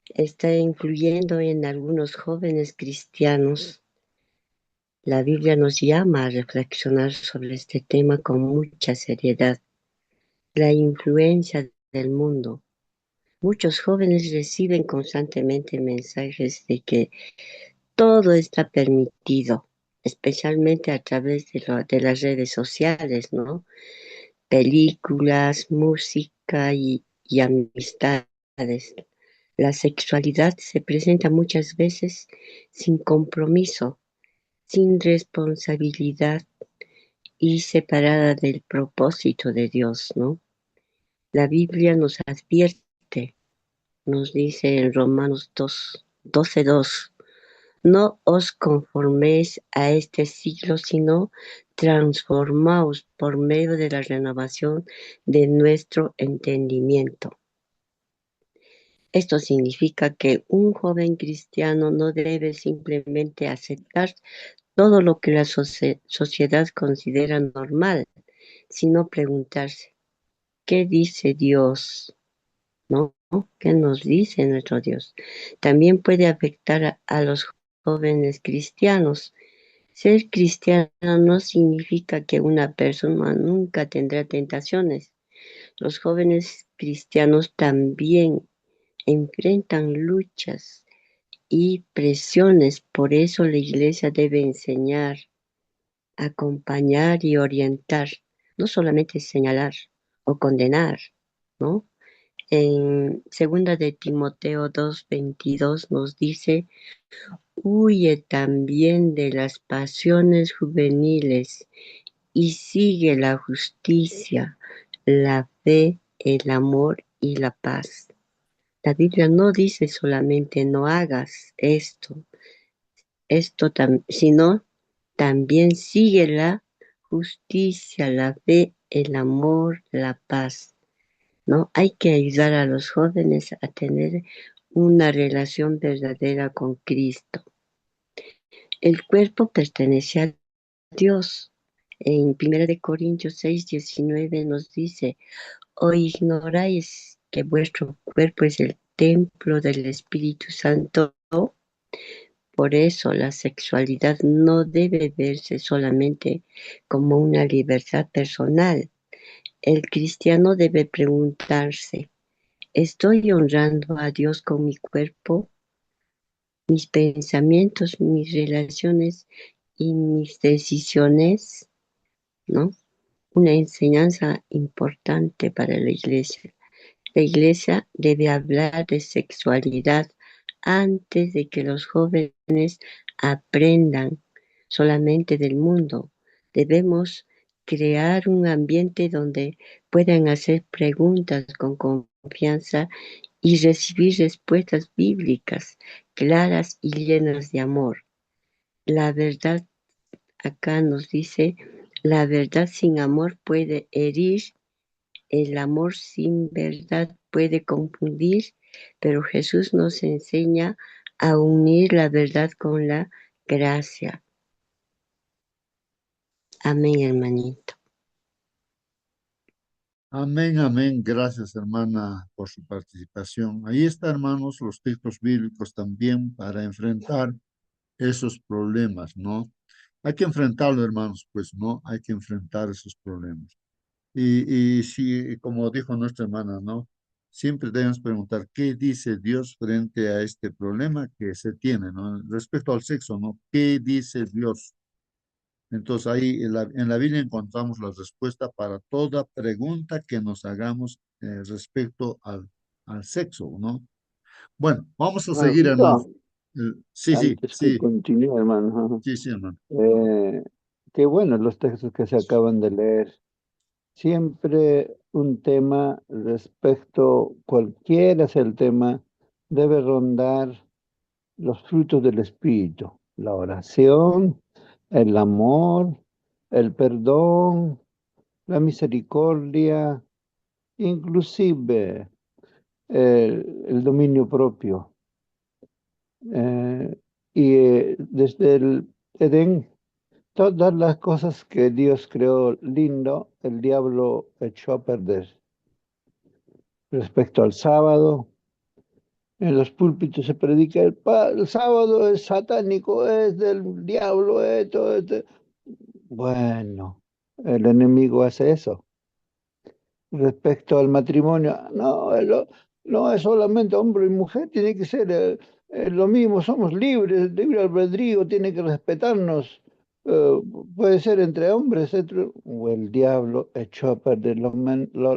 está influyendo en algunos jóvenes cristianos. La Biblia nos llama a reflexionar sobre este tema con mucha seriedad. La influencia del mundo. Muchos jóvenes reciben constantemente mensajes de que todo está permitido, especialmente a través de las redes sociales, ¿no? Películas, música y amistades. La sexualidad se presenta muchas veces sin compromiso, sin responsabilidad y separada del propósito de Dios, ¿no? La Biblia nos advierte, nos dice en Romanos 12:2, no os conforméis a este siglo, sino transformaos por medio de la renovación de nuestro entendimiento. Esto significa que un joven cristiano no debe simplemente aceptar todo lo que la sociedad considera normal, sino preguntarse, ¿qué dice Dios? ¿No? ¿Qué nos dice nuestro Dios? También puede afectar a los jóvenes cristianos. Ser cristiano no significa que una persona nunca tendrá tentaciones. Los jóvenes cristianos también enfrentan luchas y presiones. Por eso la iglesia debe enseñar, acompañar y orientar, no solamente señalar o condenar, ¿no? En segunda de Timoteo 2:22 nos dice: huye también de las pasiones juveniles y sigue la justicia, la fe, el amor y la paz. La Biblia no dice solamente no hagas sino también sigue la justicia, la fe, el amor, la paz, ¿no? Hay que ayudar a los jóvenes a tener una relación verdadera con Cristo. El cuerpo pertenece a Dios. En 1 Corintios 6:19 nos dice: ¿o ignoráis que vuestro cuerpo es el templo del Espíritu Santo? Por eso la sexualidad no debe verse solamente como una libertad personal. El cristiano debe preguntarse: ¿estoy honrando a Dios con mi cuerpo, mis pensamientos, mis relaciones y mis decisiones? ¿No? Una enseñanza importante para la iglesia. La iglesia debe hablar de sexualidad antes de que los jóvenes aprendan solamente del mundo. Debemos crear un ambiente donde puedan hacer preguntas con confianza y recibir respuestas bíblicas claras y llenas de amor. La verdad, acá nos dice, la verdad sin amor puede herir, el amor sin verdad puede confundir, pero Jesús nos enseña a unir la verdad con la gracia. Amén, hermanito. Amén, amén. Gracias, hermana, por su participación. Ahí está, hermanos, los textos bíblicos también para enfrentar esos problemas, ¿no? Hay que enfrentarlo, hermanos, pues, ¿no? Hay que enfrentar esos problemas. Y sí, como dijo nuestra hermana, ¿no? Siempre debemos preguntar qué dice Dios frente a este problema que se tiene, ¿no? Respecto al sexo, ¿no? ¿Qué dice Dios? Entonces ahí en la Biblia encontramos la respuesta para toda pregunta que nos hagamos respecto al sexo, ¿no? Bueno, vamos a seguir, hermanos. Hermanito, Sí, sí, antes que sí, continúe, hermano, sí, sí, hermano. eh, qué bueno los textos que se acaban de leer. Siempre un tema respecto, cualquiera sea el tema, debe rondar los frutos del Espíritu, la oración, el amor, el perdón, la misericordia, inclusive el dominio propio. Desde el Edén, todas las cosas que Dios creó lindo, el diablo echó a perder. Respecto al sábado, en los púlpitos se predica el sábado es satánico, es del diablo, es todo esto. Bueno, el enemigo hace eso. Respecto al matrimonio, no, no es solamente hombre y mujer, tiene que ser lo mismo, somos libres, libre albedrío, tiene que respetarnos. eh, Puede ser entre hombres, o el diablo echó a perder lo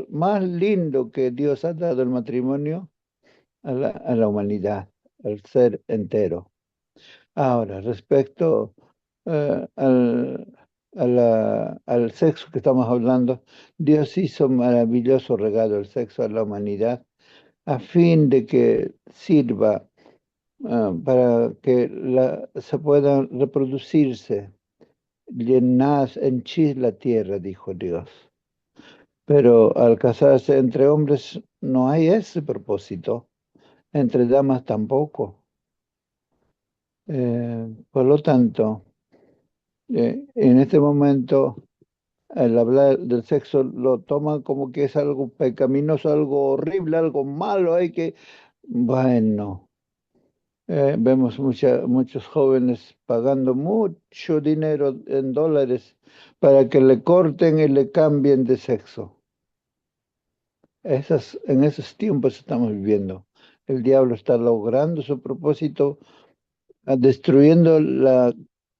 más lindo que Dios ha dado el matrimonio a la humanidad, al ser entero. Ahora, respecto eh, al, al sexo que estamos hablando, Dios hizo maravilloso regalo el sexo a la humanidad a fin de que sirva para que se puedan reproducirse, llenad, henchid la tierra, dijo Dios. Pero al casarse entre hombres no hay ese propósito, entre damas tampoco. Por lo tanto, en este momento, el hablar del sexo lo toman como que es algo pecaminoso, algo horrible, algo malo. Bueno, vemos muchos jóvenes pagando mucho dinero en dólares para que le corten y le cambien de sexo. En esos tiempos estamos viviendo. El diablo está logrando su propósito, destruyendo la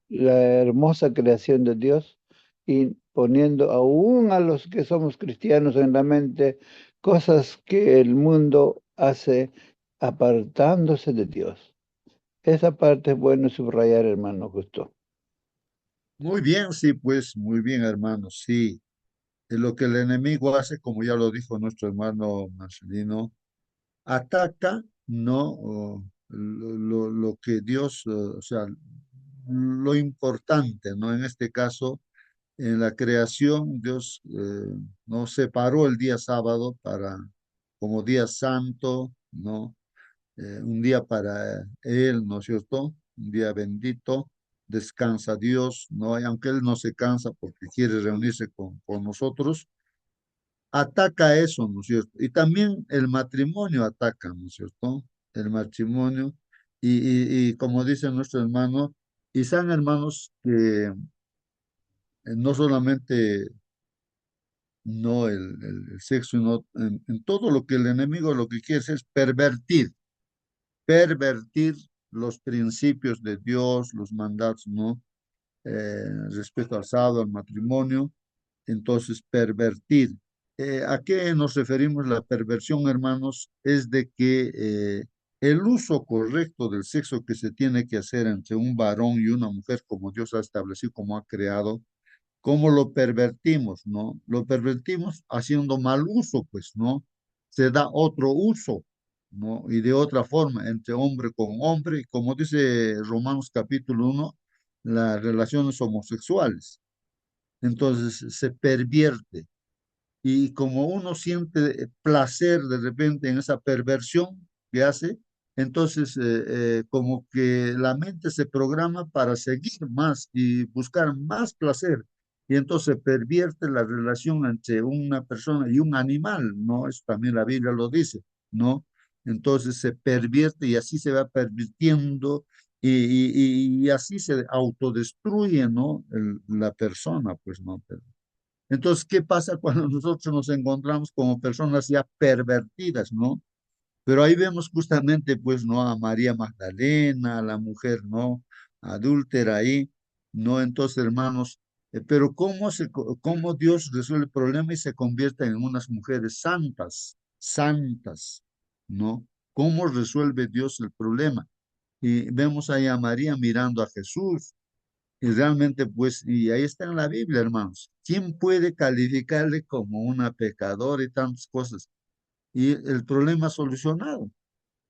hermosa creación de Dios y poniendo aún a los que somos cristianos en la mente cosas que el mundo hace apartándose de Dios. Esa parte es bueno subrayar, hermano Justo. Muy bien, sí, pues, muy bien, hermano, sí. Lo que el enemigo hace, como ya lo dijo nuestro hermano Marcelino, ataca, ¿no? Lo que Dios, o sea, lo importante, ¿no? En este caso, en la creación, Dios no separó el día sábado para, como día santo, ¿no? Un día para Él, ¿no es cierto? Un día bendito, descansa Dios, ¿no? Y aunque Él no se cansa porque quiere reunirse con nosotros, ataca eso, ¿no es cierto? Y también el matrimonio ataca, ¿no es cierto? El matrimonio. Y como dice nuestro hermano, y son hermanos que no solamente no el sexo, sino en todo lo que el enemigo lo que quiere es pervertir los principios de Dios, los mandatos, ¿no? Respecto al sábado, al matrimonio, entonces pervertir. ¿A qué nos referimos? La perversión, hermanos, es de que el uso correcto del sexo que se tiene que hacer entre un varón y una mujer, como Dios ha establecido, como ha creado, ¿cómo lo pervertimos, no? Lo pervertimos haciendo mal uso, pues, ¿no? Se da otro uso, ¿no? Y de otra forma, entre hombre con hombre, y como dice Romanos capítulo 1, las relaciones homosexuales. Entonces se pervierte. Y como uno siente placer de repente en esa perversión que hace, entonces como que la mente se programa para seguir más y buscar más placer. Y entonces se pervierte la relación entre una persona y un animal, ¿no? Eso también la Biblia lo dice, ¿no? Entonces se pervierte y así se va pervirtiendo y así se autodestruye, ¿no? La persona, pues, ¿no? Entonces, ¿qué pasa cuando nosotros nos encontramos como personas ya pervertidas, ¿no? Pero ahí vemos justamente, pues, ¿no? A María Magdalena, a la mujer, ¿no? Adúltera ahí, ¿no? Entonces, hermanos, pero cómo Dios resuelve el problema y se convierte en unas mujeres santas, santas, ¿no? ¿Cómo resuelve Dios el problema? Y vemos ahí a María mirando a Jesús, y realmente, pues, y ahí está en la Biblia, hermanos. ¿Quién puede calificarle como una pecadora y tantas cosas? Y el problema solucionado.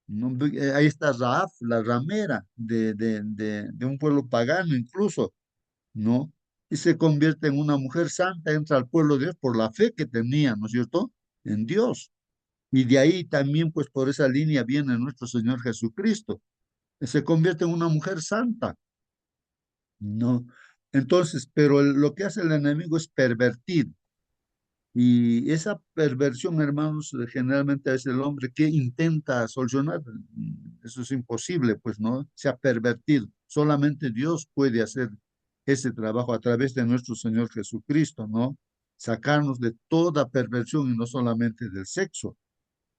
¿No? Ahí está Raab, la ramera de un pueblo pagano incluso, ¿no? Y se convierte en una mujer santa, entra al pueblo de Dios por la fe que tenía, ¿no es cierto? En Dios. Y de ahí también, pues, por esa línea viene nuestro Señor Jesucristo. Se convierte en una mujer santa. No. Entonces, pero lo que hace el enemigo es pervertir. Y esa perversión, hermanos, generalmente es el hombre que intenta solucionar. Eso es imposible, pues, ¿no? Se ha pervertido. Solamente Dios puede hacer ese trabajo a través de nuestro Señor Jesucristo, ¿no? Sacarnos de toda perversión y no solamente del sexo,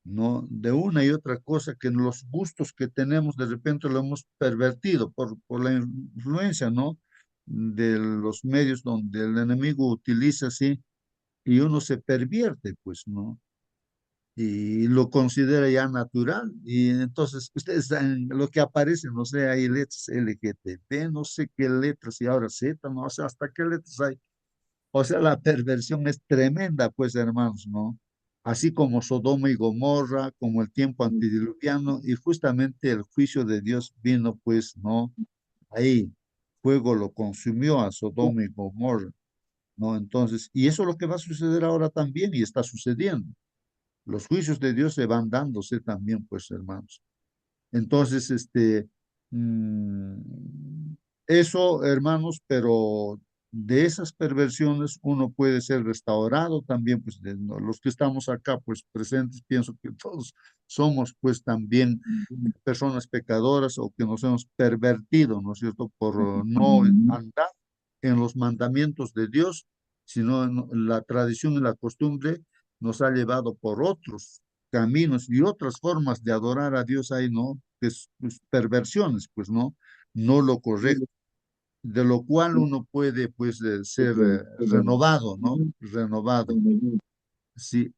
¿no? De una y otra cosa que los gustos que tenemos de repente lo hemos pervertido por la influencia, ¿no? De los medios donde el enemigo utiliza así y uno se pervierte, pues, ¿no? Y lo considera ya natural. Y entonces, ustedes saben lo que aparece, no sé, hay letras LGTB, no sé qué letras y ahora Z, no sé hasta qué letras hay. O sea, la perversión es tremenda, pues, hermanos, ¿no? Así como Sodoma y Gomorra, como el tiempo antediluviano, y justamente el juicio de Dios vino, pues, ¿no? Ahí, fuego lo consumió a Sodoma y Gomorra, ¿no? Entonces, y eso es lo que va a suceder ahora también, y está sucediendo. Los juicios de Dios se van dándose también, pues, hermanos. Entonces, eso, hermanos, pero de esas perversiones uno puede ser restaurado también, pues ¿no? Los que estamos acá, pues presentes, pienso que todos somos, pues también personas pecadoras o que nos hemos pervertido, ¿no es cierto?, por no andar en los mandamientos de Dios, sino en la tradición y la costumbre nos ha llevado por otros caminos y otras formas de adorar a Dios ahí, ¿no? Que es pues, perversiones, pues, ¿no? No lo correcto, de lo cual uno puede, pues, ser renovado, ¿no? Renovado. Sí,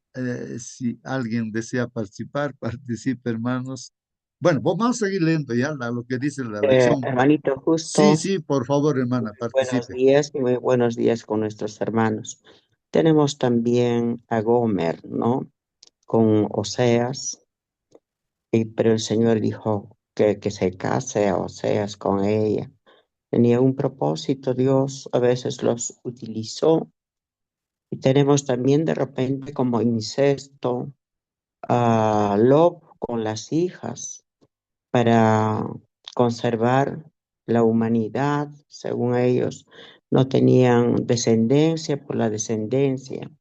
Si alguien desea participar, participe, hermanos. Bueno, vamos a seguir leyendo ya lo que dice la lección. Hermanito, Sí, justo, sí, por favor, hermana, buenos participe. días y muy buenos días con nuestros hermanos. Tenemos también a Gomer, ¿no? Con Oseas, pero el Señor dijo que se case a Oseas con ella. Tenía un propósito, Dios a veces los utilizó. Y tenemos también de repente como incesto a Lot con las hijas para conservar la humanidad, según ellos, no tenían descendencia por la descendencia.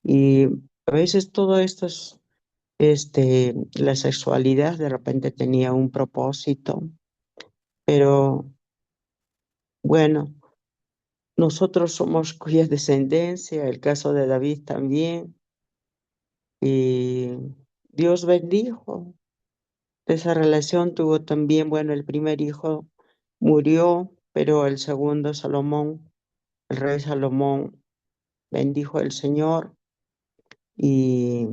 Y a veces todo esto es, la sexualidad de repente tenía un propósito, pero bueno, nosotros somos cuya descendencia, el caso de David también, y Dios bendijo. Esa relación tuvo también, bueno, el primer hijo murió, pero el segundo, Salomón, el rey Salomón, bendijo el Señor y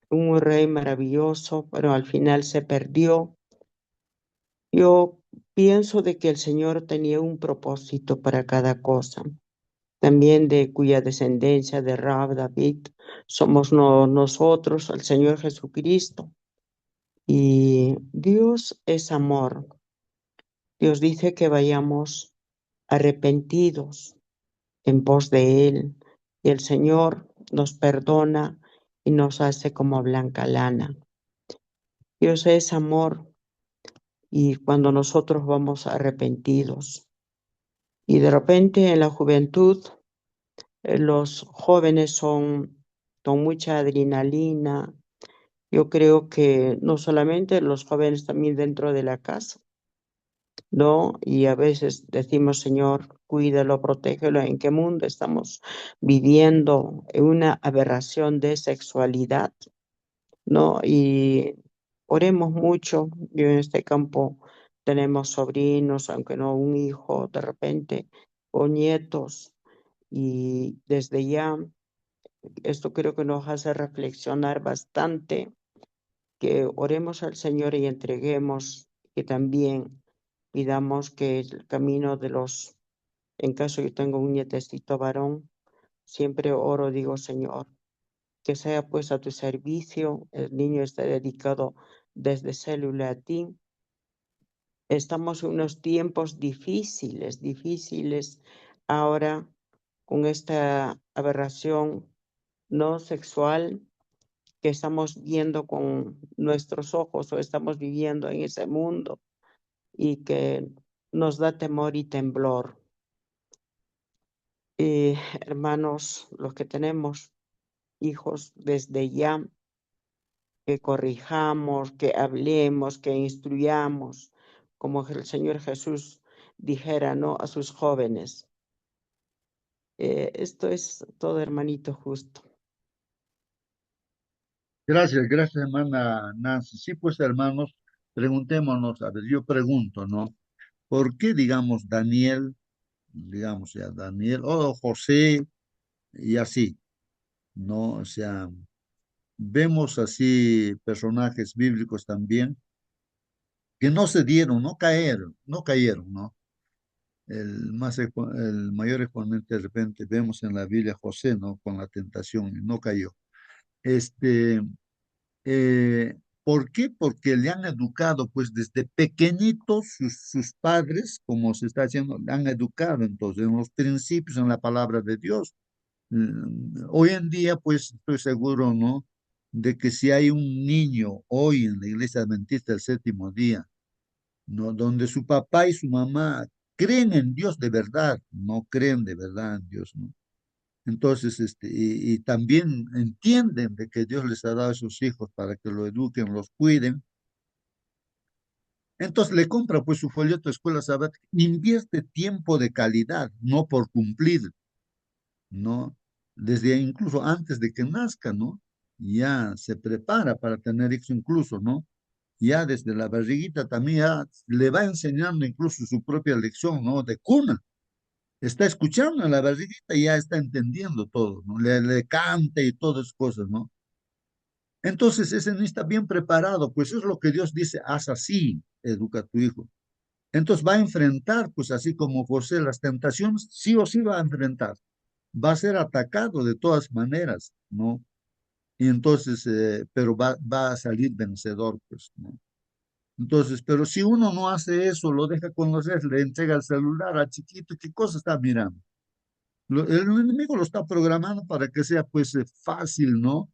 un rey maravilloso, pero al final se perdió. Yo pienso de que el Señor tenía un propósito para cada cosa, también de cuya descendencia de Rab, David, somos nosotros, el Señor Jesucristo. Y Dios es amor. Dios dice que vayamos arrepentidos en pos de Él, y el Señor nos perdona y nos hace como blanca lana. Dios es amor, y cuando nosotros vamos arrepentidos, y de repente en la juventud, los jóvenes son con mucha adrenalina. Yo creo que no solamente los jóvenes, también dentro de la casa, ¿no? Y a veces decimos, Señor, cuídalo, protégelo. ¿En qué mundo estamos viviendo? En una aberración de sexualidad, ¿no? Y oremos mucho. Yo en este campo tenemos sobrinos, aunque no un hijo de repente, o nietos. Y desde ya, esto creo que nos hace reflexionar bastante, que oremos al Señor y entreguemos, que también pidamos que el camino de los, en caso yo tengo un nietecito varón, siempre oro, digo, Señor, que sea pues a tu servicio, el niño esté dedicado desde célula a ti. Estamos en unos tiempos difíciles ahora con esta aberración no sexual que estamos viendo con nuestros ojos o estamos viviendo en ese mundo y que nos da temor y temblor. Hermanos, los que tenemos hijos, desde ya que corrijamos, que hablemos, que instruyamos, como el Señor Jesús dijera, ¿no? A sus jóvenes. Esto es todo, hermanito, justo. Gracias, gracias, hermana Nancy. Sí, pues, hermanos, preguntémonos, a ver, yo pregunto, ¿no? ¿Por qué, digamos, Daniel, digamos ya, Daniel, o José, y así, ¿no? O sea, vemos así personajes bíblicos también que no se dieron, no cayeron, ¿no? El mayor exponente de repente vemos en la Biblia José, ¿no? Con la tentación, y no cayó. Este, ¿Por qué? Porque le han educado, pues desde pequeñitos sus padres, como se está haciendo, le han educado entonces en los principios, en la palabra de Dios. Hoy en día, pues estoy seguro, ¿no? De que si hay un niño hoy en la iglesia adventista del séptimo día, ¿no? Donde su papá y su mamá creen en Dios de verdad, no creen de verdad en Dios, ¿no? Entonces, y también entienden de que Dios les ha dado a sus hijos para que lo eduquen, los cuiden. Entonces le compra pues su folleto de escuela sabática, invierte tiempo de calidad, no por cumplir, ¿no? Desde incluso antes de que nazca, ¿no? Ya se prepara para tener hijos incluso, ¿no? Ya desde la barriguita también ya le va enseñando incluso su propia lección, ¿no? De cuna. Está escuchando en la barriguita y ya está entendiendo todo, ¿no? Le canta y todas esas cosas, ¿no? Entonces ese niño está bien preparado, pues es lo que Dios dice, haz así, educa a tu hijo. Entonces va a enfrentar, pues así como José, las tentaciones, sí o sí va a enfrentar. Va a ser atacado de todas maneras, ¿no? Y entonces, pero va a salir vencedor, pues, ¿no? Entonces, pero si uno no hace eso, lo deja con los redes, le entrega el celular a chiquito, ¿qué cosa está mirando? El enemigo lo está programando para que sea, pues, fácil, ¿no?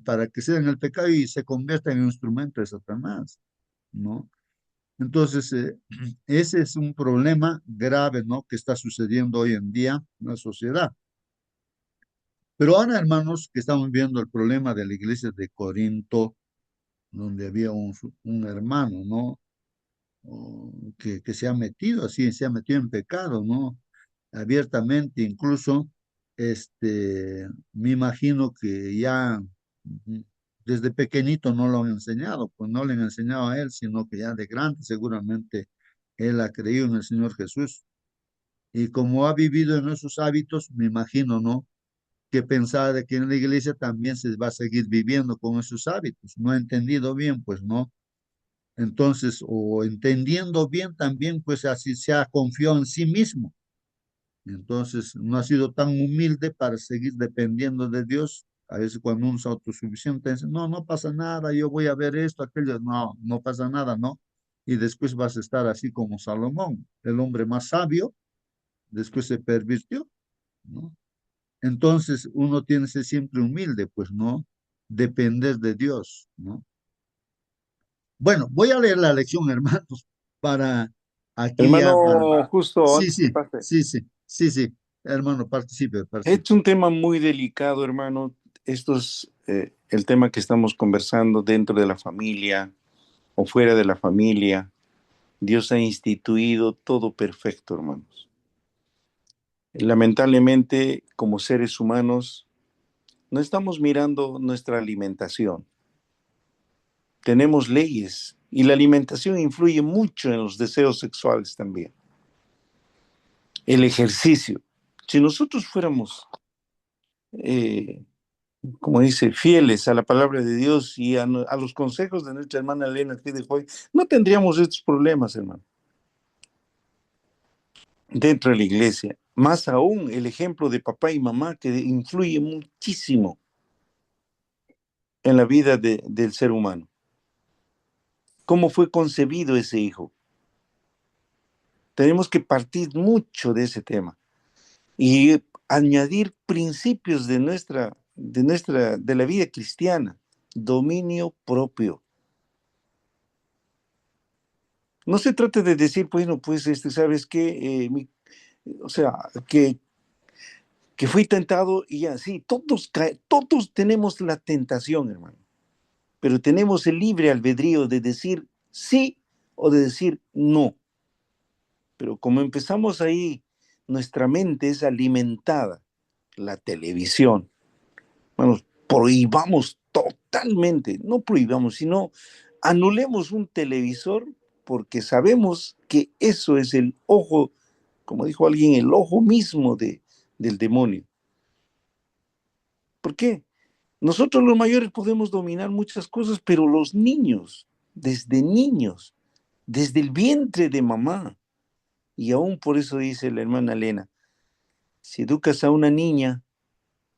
Para que sea en el pecado y se convierta en un instrumento de Satanás, ¿no? Entonces, ese es un problema grave, ¿no? Que está sucediendo hoy en día en la sociedad. Pero ahora, hermanos, que estamos viendo el problema de la iglesia de Corinto, donde había un hermano, ¿no? Que se ha metido así, se ha metido en pecado, ¿no? Abiertamente, incluso, me imagino que ya desde pequeñito no lo han enseñado, pues no le han enseñado a él, sino que ya de grande seguramente él ha creído en el Señor Jesús. Y como ha vivido en esos hábitos, me imagino, ¿no? Que pensaba de que en la iglesia también se va a seguir viviendo con esos hábitos. No ha entendido bien, pues no. Entonces, o entendiendo bien también, pues así se ha confiado en sí mismo. Entonces, no ha sido tan humilde para seguir dependiendo de Dios. A veces cuando uno es autosuficiente, dice, no, no pasa nada, yo voy a ver esto, aquello. No, no pasa nada, ¿no? Y después vas a estar así como Salomón, el hombre más sabio, después se pervirtió, ¿no? Entonces, uno tiene que ser siempre humilde, pues, ¿no? Depender de Dios, ¿no? Bueno, voy a leer la lección, hermanos, para aquí ya, para... Hermano, justo Sí, antes que sí, pase, sí, sí, sí, sí, hermano, participe, participe. es un tema muy delicado, hermano. Esto es el tema que estamos conversando dentro de la familia o fuera de la familia. Dios ha instituido todo perfecto, hermanos. Lamentablemente, como seres humanos, no estamos mirando nuestra alimentación. Tenemos leyes y la alimentación influye mucho en los deseos sexuales también. El ejercicio. Si nosotros fuéramos, como dice, fieles a la palabra de Dios y a los consejos de nuestra hermana Elena aquí de hoy, no tendríamos estos problemas, hermano, dentro de la iglesia. Más aún el ejemplo de papá y mamá que influye muchísimo en la vida del ser humano. ¿Cómo fue concebido ese hijo? Tenemos que partir mucho de ese tema y añadir principios de la vida cristiana, dominio propio. No se trata de decir, bueno, pues, ¿sabes qué? O sea, que fui tentado y ya, sí, todos tenemos la tentación, hermano, pero tenemos el libre albedrío de decir sí o de decir no. Pero como empezamos ahí, nuestra mente es alimentada, la televisión. Bueno, prohibamos totalmente, no prohibamos, sino anulemos un televisor porque sabemos que eso es el ojo, como dijo alguien, el ojo mismo del demonio. ¿Por qué? Nosotros los mayores podemos dominar muchas cosas, pero los niños, desde el vientre de mamá, y aún por eso dice la hermana Elena, si educas a una niña,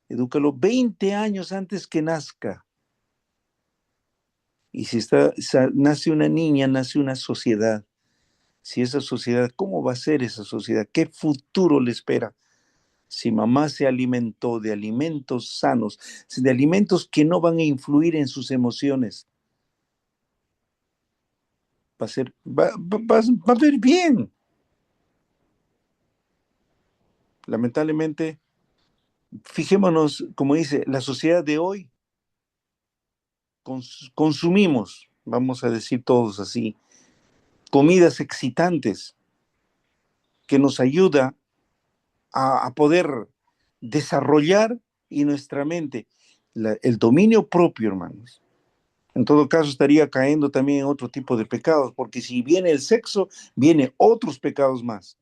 edúcalo 20 años antes que nazca. Y si nace una niña, nace una sociedad. Si esa sociedad, ¿cómo va a ser esa sociedad? ¿Qué futuro le espera? Si mamá se alimentó de alimentos sanos, de alimentos que no van a influir en sus emociones, va a ver bien. Lamentablemente, fijémonos, como dice, la sociedad de hoy, consumimos, vamos a decir todos así, comidas excitantes que nos ayuda a poder desarrollar y nuestra mente, el dominio propio, hermanos. En todo caso, estaría cayendo también en otro tipo de pecados, porque si viene el sexo, viene otros pecados más.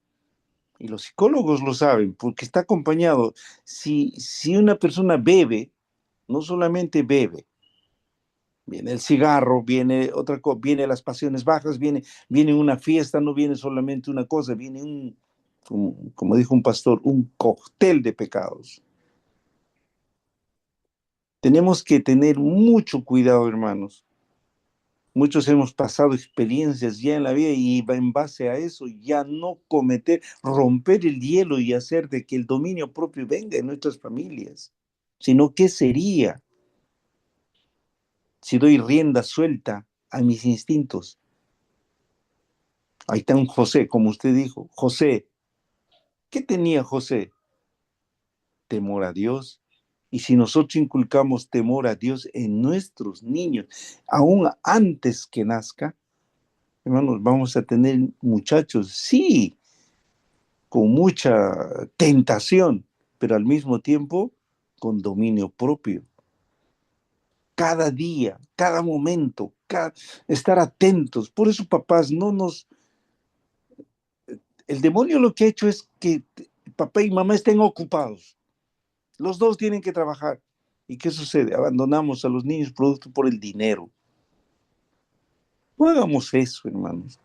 Y los psicólogos lo saben, porque está acompañado. Si una persona bebe, no solamente bebe, viene el cigarro, viene otra cosa, viene las pasiones bajas, viene una fiesta, no viene solamente una cosa, viene como dijo un pastor, un cóctel de pecados. Tenemos que tener mucho cuidado, hermanos. Muchos hemos pasado experiencias ya en la vida y en base a eso ya no cometer, romper el hielo y hacer de que el dominio propio venga en nuestras familias. Sino, ¿qué sería si doy rienda suelta a mis instintos? Ahí está un José, como usted dijo. José, ¿qué tenía José? Temor a Dios. Y si nosotros inculcamos temor a Dios en nuestros niños, aún antes que nazca, hermanos, vamos a tener muchachos, sí, con mucha tentación, pero al mismo tiempo con dominio propio. Cada día, cada momento, estar atentos. Por eso, papás, no nos... El demonio lo que ha hecho es que papá y mamá estén ocupados. Los dos tienen que trabajar. ¿Y qué sucede? Abandonamos a los niños producto por el dinero. No hagamos eso, hermanos.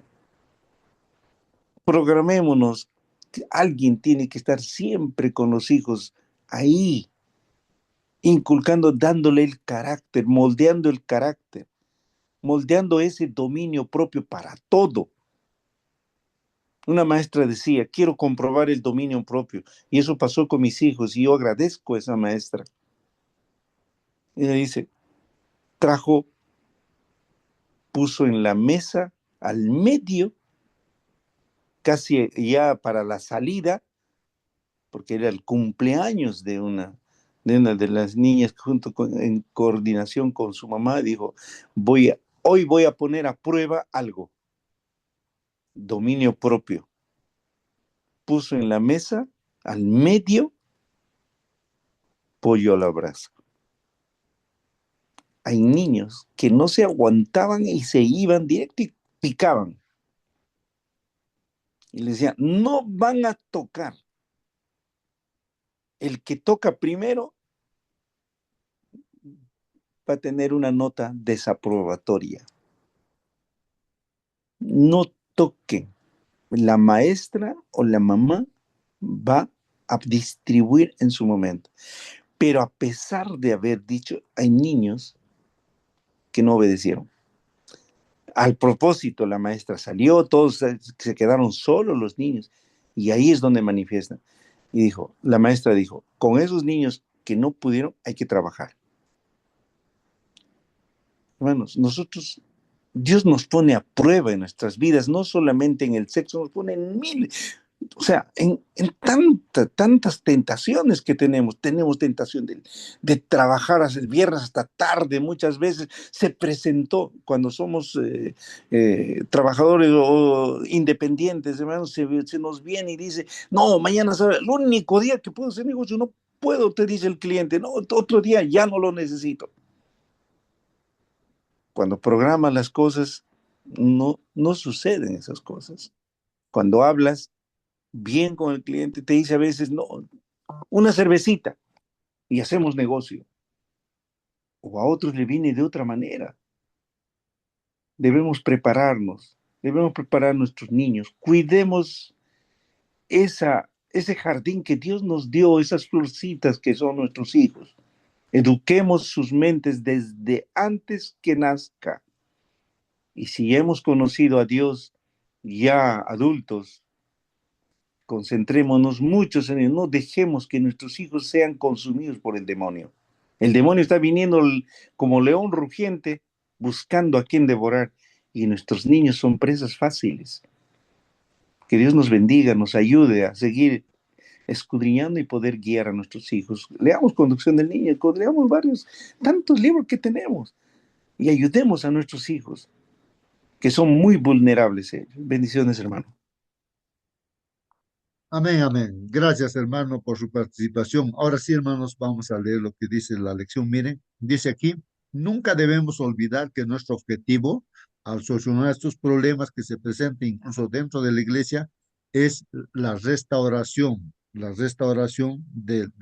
Programémonos. Alguien tiene que estar siempre con los hijos ahí, inculcando, dándole el carácter, moldeando ese dominio propio para todo. Una maestra decía, quiero comprobar el dominio propio. Y eso pasó con mis hijos y yo agradezco a esa maestra. Ella dice, puso en la mesa al medio, casi ya para la salida, porque era el cumpleaños de las niñas en coordinación con su mamá, dijo, hoy voy a poner a prueba algo, dominio propio. Puso en la mesa, al medio, pollo a la brasa. Hay niños que no se aguantaban y se iban directo y picaban. Y les decía, no van a tocar. El que toca primero va a tener una nota desaprobatoria. No toquen. La maestra o la mamá va a distribuir en su momento. Pero a pesar de haber dicho, hay niños que no obedecieron. Al propósito, la maestra salió, todos se quedaron solos los niños, y ahí es donde manifiestan. Y la maestra dijo, con esos niños que no pudieron, hay que trabajar. Hermanos, Dios nos pone a prueba en nuestras vidas, no solamente en el sexo, nos pone en tantas tentaciones que tenemos. Tenemos tentación de trabajar hasta el viernes hasta tarde, muchas veces se presentó cuando somos trabajadores o independientes, hermanos, se nos viene y dice, no, mañana es el único día que puedo hacer negocio, no puedo, te dice el cliente, no, otro día ya no lo necesito. Cuando programas las cosas, no suceden esas cosas. Cuando hablas bien con el cliente, te dice a veces, no, una cervecita y hacemos negocio. O a otros le viene de otra manera. Debemos preparar a nuestros niños. Cuidemos ese jardín que Dios nos dio, esas florcitas que son nuestros hijos. Eduquemos sus mentes desde antes que nazca. Y si hemos conocido a Dios ya adultos, concentrémonos muchos en él, no dejemos que nuestros hijos sean consumidos por el demonio. El demonio está viniendo como león rugiente, buscando a quien devorar, y nuestros niños son presas fáciles. Que Dios nos bendiga, nos ayude a seguir escudriñando y poder guiar a nuestros hijos. Leamos Conducción del Niño, leamos tantos libros que tenemos, y ayudemos a nuestros hijos, que son muy vulnerables ellos. Bendiciones, hermano. Amén, amén. Gracias, hermano, por su participación. Ahora sí, hermanos, vamos a leer lo que dice la lección. Miren, dice aquí, nunca debemos olvidar que nuestro objetivo al solucionar estos problemas que se presentan incluso dentro de la iglesia es la restauración del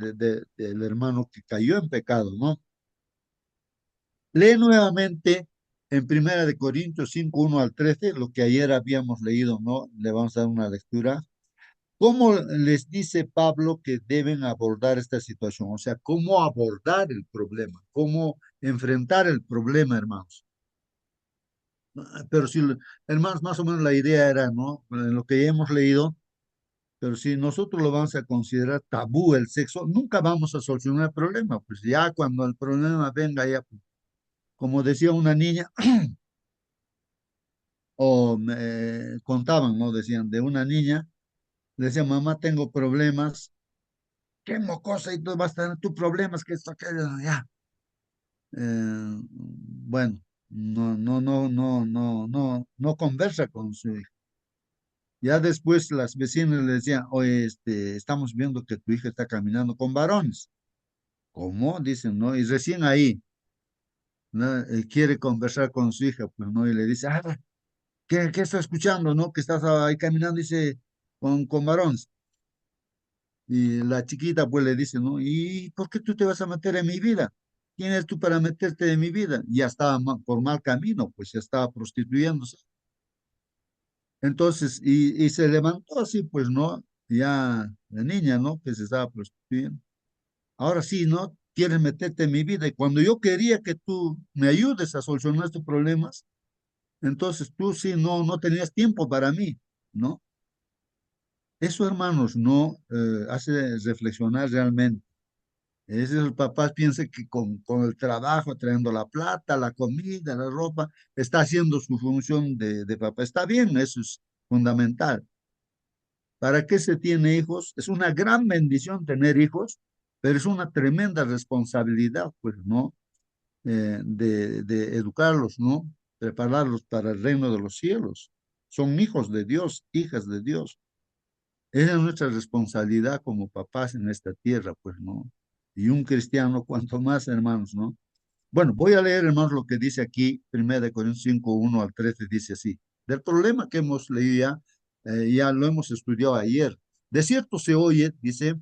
hermano que cayó en pecado, ¿no? Lee nuevamente en Primera de Corintios 5, 1 al 13, lo que ayer habíamos leído, ¿no? Le vamos a dar una lectura. ¿Cómo les dice Pablo que deben abordar esta situación? O sea, ¿cómo abordar el problema? ¿Cómo enfrentar el problema, hermanos? Pero si, hermanos, más o menos la idea era, ¿no? En lo que ya hemos leído, pero si nosotros lo vamos a considerar tabú el sexo, nunca vamos a solucionar el problema. Pues ya cuando el problema venga, ya, como decía una niña, o me contaban, ¿no? Decían de una niña, decía, mamá, tengo problemas, qué mocosa, y tú vas a tener tus problemas, que esto, que ya. Bueno, no conversa con su hija. Ya después las vecinas le decían, oye, estamos viendo que tu hija está caminando con varones. ¿Cómo? Dicen, ¿no? Y recién ahí, ¿no? Quiere conversar con su hija, pues, ¿no? Y le dice, ¿qué está escuchando, no? Que estás ahí caminando, dice, con varones. Y la chiquita, pues, le dice, ¿no? ¿Y por qué tú te vas a meter en mi vida? ¿Quién eres tú para meterte en mi vida? Ya estaba por mal camino, pues, ya estaba prostituyéndose. Entonces, y se levantó así, pues, ¿no? Ya la niña, ¿no? Que se estaba prostituyendo. Ahora sí, ¿no? Quieres meterte en mi vida. Y cuando yo quería que tú me ayudes a solucionar estos problemas, entonces tú sí no tenías tiempo para mí, ¿no? Eso, hermanos, no hace reflexionar realmente. Esos papás piensan que con el trabajo, trayendo la plata, la comida, la ropa, está haciendo su función de papá. Está bien, eso es fundamental. ¿Para qué se tiene hijos? Es una gran bendición tener hijos, pero es una tremenda responsabilidad, pues, ¿no? De educarlos, ¿no? Prepararlos para el reino de los cielos. Son hijos de Dios, hijas de Dios. Esa es nuestra responsabilidad como papás en esta tierra, pues, ¿no? Y un cristiano, cuanto más, hermanos, ¿no? Bueno, voy a leer, hermanos, lo que dice aquí, 1 Corintios 5, 1 al 13, dice así. Del problema que hemos leído ya lo hemos estudiado ayer. De cierto se oye, dice,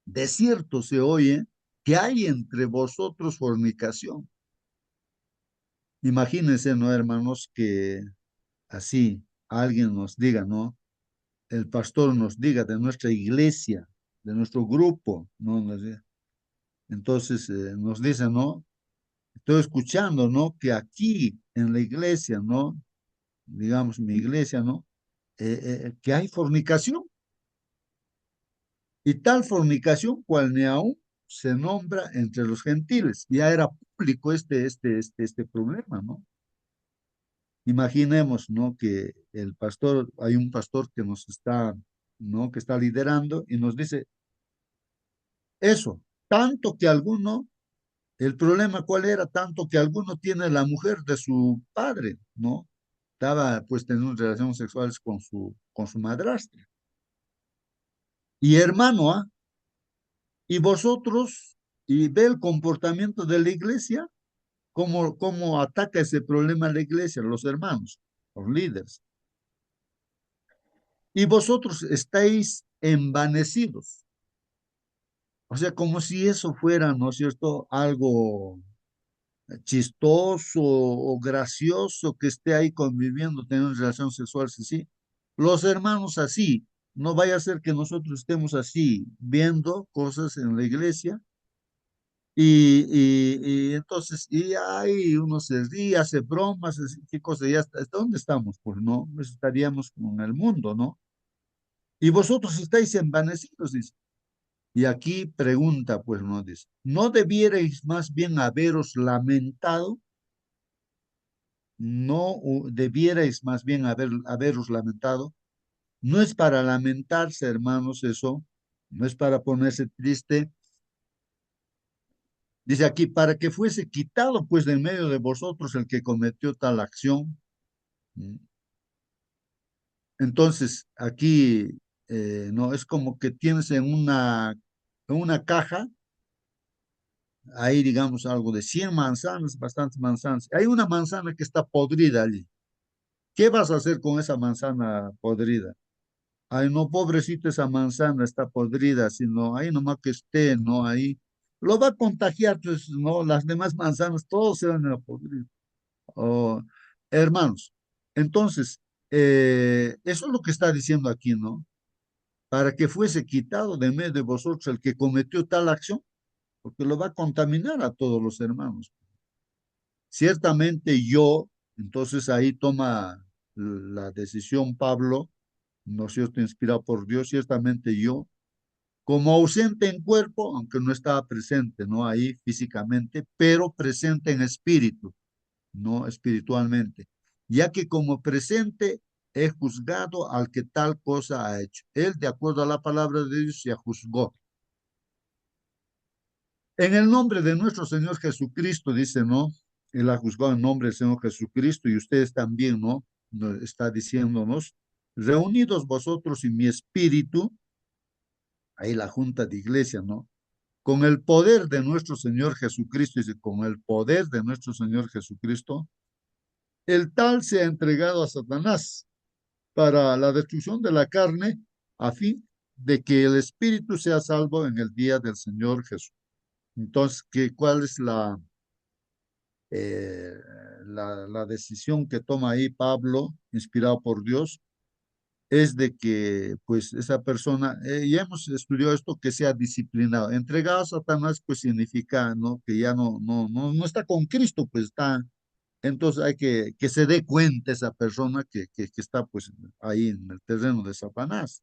de cierto se oye que hay entre vosotros fornicación. Imagínense, ¿no, hermanos? Que así alguien nos diga, ¿no? El pastor nos diga de nuestra iglesia, de nuestro grupo, ¿no? Entonces nos dice, ¿no? Estoy escuchando, ¿no? Que aquí en la iglesia, ¿no? Digamos, mi iglesia, ¿no? Que hay fornicación. Y tal fornicación cual ni aún se nombra entre los gentiles. Ya era público este problema, ¿no? Imaginemos, ¿no? Que el pastor, hay un pastor que nos está, ¿no? Que está liderando y nos dice eso, tanto que alguno, el problema cuál era, tanto que alguno tiene la mujer de su padre, ¿no? Estaba pues teniendo relaciones sexuales con su madrastra. Y hermano, ¿ah? Y vosotros, y ve el comportamiento de la iglesia, cómo ataca ese problema la iglesia, los hermanos, los líderes. Y vosotros estáis envanecidos. O sea, como si eso fuera, ¿no es cierto?, algo chistoso o gracioso que esté ahí conviviendo, teniendo relaciones sexuales así. Los hermanos así, no vaya a ser que nosotros estemos así, viendo cosas en la iglesia y entonces, y ahí uno se ríe, hace bromas, qué cosa, ya está, ¿dónde estamos? Pues no, pues estaríamos con el mundo, ¿no? Y vosotros estáis envanecidos, dice. Y aquí pregunta, pues no dice, ¿no debierais más bien haberos lamentado? ¿No debierais más bien haberos lamentado? No es para lamentarse, hermanos, eso, no es para ponerse triste. Dice aquí, para que fuese quitado pues de en medio de vosotros el que cometió tal acción. ¿Mm? Entonces, aquí, no, es como que tienes en una caja, ahí digamos algo de 100 manzanas, bastantes manzanas. Hay una manzana que está podrida allí. ¿Qué vas a hacer con esa manzana podrida? Ay, no, pobrecita esa manzana está podrida, sino ahí nomás que esté, ¿no? Ahí lo va a contagiar, pues, ¿no? Las demás manzanas, todos se van a podrir. Oh, hermanos, entonces, eso es lo que está diciendo aquí, ¿no? Para que fuese quitado de medio de vosotros el que cometió tal acción, porque lo va a contaminar a todos los hermanos. Ciertamente yo, entonces ahí toma la decisión Pablo, ¿no es cierto?, inspirado por Dios, ciertamente yo, como ausente en cuerpo, aunque no estaba presente, ¿no? Ahí físicamente, pero presente en espíritu, no espiritualmente, ya que como presente he juzgado al que tal cosa ha hecho. Él, de acuerdo a la palabra de Dios, se juzgó. En el nombre de nuestro Señor Jesucristo, dice, ¿no? Él ha juzgado en nombre del Señor Jesucristo y ustedes también, ¿no? Está diciéndonos, reunidos vosotros y mi espíritu, ahí la junta de iglesia, ¿no? Con el poder de nuestro Señor Jesucristo, dice, con el poder de nuestro Señor Jesucristo, el tal se ha entregado a Satanás para la destrucción de la carne, a fin de que el espíritu sea salvo en el día del Señor Jesús. Entonces, ¿cuál es eh, la decisión que toma ahí Pablo, inspirado por Dios? Es de que, pues, esa persona, ya hemos estudiado esto, que sea disciplinado. Entregado a Satanás, pues, significa, ¿no? Que ya no está con Cristo, pues, está. Entonces hay que se dé cuenta esa persona que está, pues, ahí en el terreno de Satanás.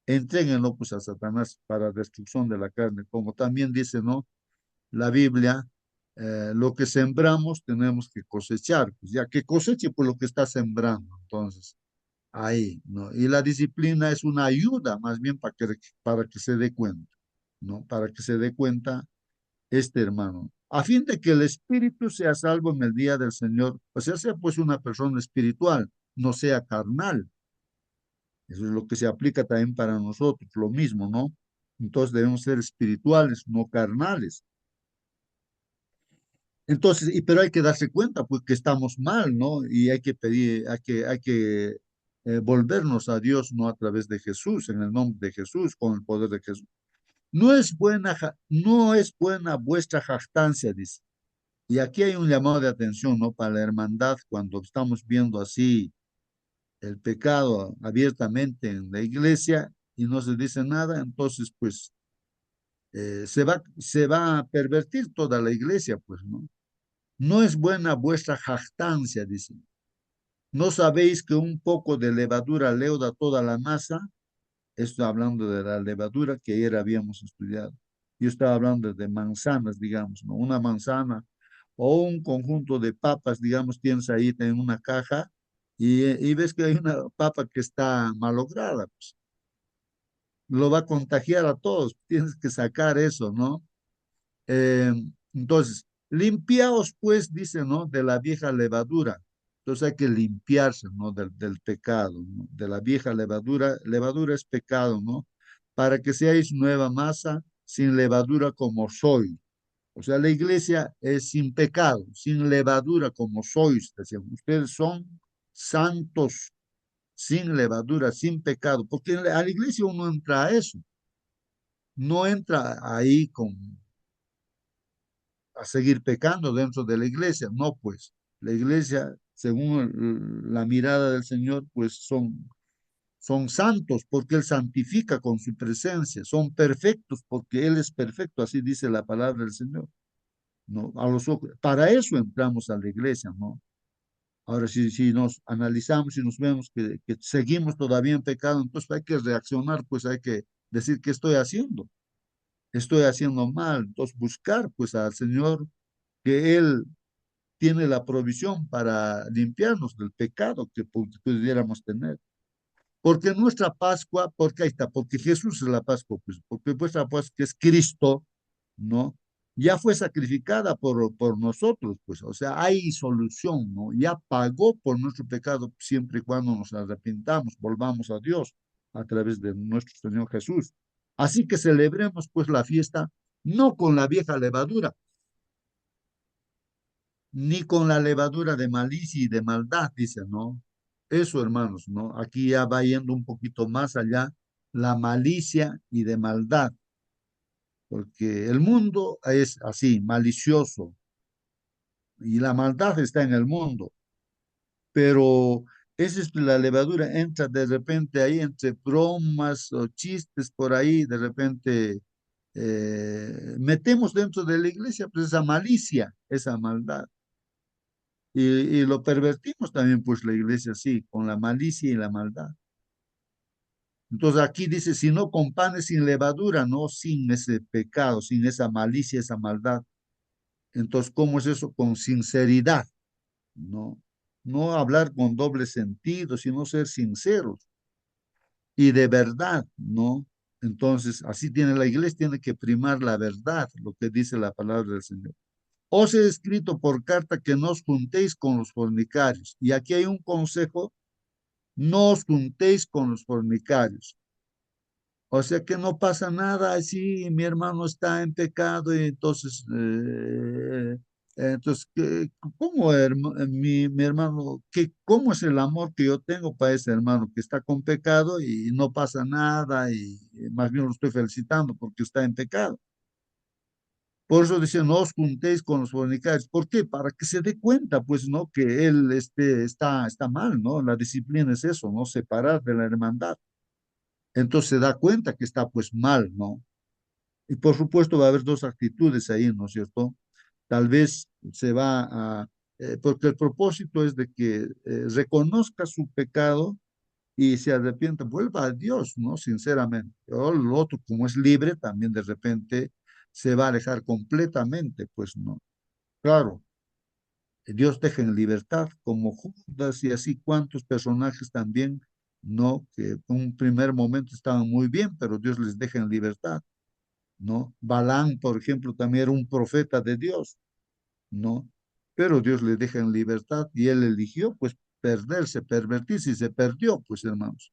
Entréguenlo, pues, a Satanás para destrucción de la carne. Como también dice, ¿no? La Biblia, lo que sembramos tenemos que cosechar. Pues, ya que coseche por lo que está sembrando. Entonces, ahí, ¿no? Y la disciplina es una ayuda más bien para que se dé cuenta, ¿no? Para que se dé cuenta este hermano, a fin de que el espíritu sea salvo en el día del Señor, o sea pues una persona espiritual, no sea carnal. Eso es lo que se aplica también para nosotros, lo mismo, ¿no? Entonces debemos ser espirituales, no carnales. Entonces, pero hay que darse cuenta, pues, que estamos mal, ¿no? Y hay que pedir, hay que volvernos a Dios, ¿no? A través de Jesús, en el nombre de Jesús, con el poder de Jesús. No es buena vuestra jactancia, dice. Y aquí hay un llamado de atención, ¿no? Para la hermandad, cuando estamos viendo así el pecado abiertamente en la iglesia y no se dice nada, entonces, pues, se va a pervertir toda la iglesia, pues, ¿no? No es buena vuestra jactancia, dice. ¿No sabéis que un poco de levadura leuda toda la masa? Estoy hablando de la levadura que ayer habíamos estudiado. Yo estaba hablando de manzanas, digamos, ¿no? Una manzana o un conjunto de papas, digamos, tienes ahí en una caja y ves que hay una papa que está malograda, pues lo va a contagiar a todos. Tienes que sacar eso, ¿no? Eh, entonces, limpiaos pues, dice, ¿no? De la vieja levadura. Entonces hay que limpiarse, ¿no? Del pecado, ¿no? De la vieja levadura. Levadura es pecado, ¿no? Para que seáis nueva masa, sin levadura como sois. O sea, la iglesia es sin pecado, sin levadura como sois. Decían, ustedes son santos, sin levadura, sin pecado. Porque a la iglesia uno entra a eso. No entra ahí a seguir pecando dentro de la iglesia. No, pues la iglesia, según la mirada del Señor, pues son santos porque Él santifica con su presencia, son perfectos porque Él es perfecto, así dice la palabra del Señor. ¿No? A los ojos, para eso entramos a la iglesia, ¿no? Ahora, si nos analizamos y nos vemos que seguimos todavía en pecado, entonces hay que reaccionar, pues hay que decir, ¿qué estoy haciendo? Estoy haciendo mal, entonces buscar pues al Señor que Él tiene la provisión para limpiarnos del pecado que pudiéramos tener. Porque nuestra Pascua, porque ahí está, porque Jesús es la Pascua, pues, porque vuestra Pascua, que es Cristo, ¿no? Ya fue sacrificada por nosotros, pues, o sea, hay solución, ¿no? Ya pagó por nuestro pecado siempre y cuando nos arrepintamos, volvamos a Dios a través de nuestro Señor Jesús. Así que celebremos, pues, la fiesta no con la vieja levadura, ni con la levadura de malicia y de maldad, dice, ¿no? Eso, hermanos, ¿no? Aquí ya va yendo un poquito más allá la malicia y de maldad, porque el mundo es así, malicioso, y la maldad está en el mundo, pero esa es la levadura, entra de repente ahí entre bromas o chistes por ahí, de repente metemos dentro de la iglesia pues esa malicia, esa maldad. Y lo pervertimos también, pues la iglesia sí, con la malicia y la maldad. Entonces aquí dice, si no con panes sin levadura, no sin ese pecado, sin esa malicia, esa maldad. Entonces, ¿cómo es eso? Con sinceridad, ¿no? No hablar con doble sentido, sino ser sinceros y de verdad, ¿no? Entonces, así tiene la iglesia, tiene que primar la verdad, lo que dice la palabra del Señor. Os he escrito por carta que no os juntéis con los fornicarios. Y aquí hay un consejo, no os juntéis con los fornicarios. O sea que no pasa nada si mi hermano está en pecado y entonces, ¿cómo mi hermano, cómo es el amor que yo tengo para ese hermano que está con pecado y no pasa nada y más bien lo estoy felicitando porque está en pecado? Por eso dice, no os juntéis con los fornicarios. ¿Por qué? Para que se dé cuenta, pues, ¿no? Que él está mal, ¿no? La disciplina es eso, ¿no? Separar de la hermandad. Entonces se da cuenta que está, pues, mal, ¿no? Y por supuesto va a haber dos actitudes ahí, ¿no es cierto? Tal vez se va porque el propósito es de que reconozca su pecado y se arrepienta, vuelva a Dios, ¿no? Sinceramente. O el otro, como es libre, también de repente se va a alejar completamente, pues no. Claro, Dios deja en libertad, como Judas y así cuantos personajes también, ¿no? Que en un primer momento estaban muy bien, pero Dios les deja en libertad, ¿no? Balán, por ejemplo, también era un profeta de Dios, ¿no? Pero Dios le deja en libertad y él eligió, pues, perderse, pervertirse y se perdió, pues, hermanos.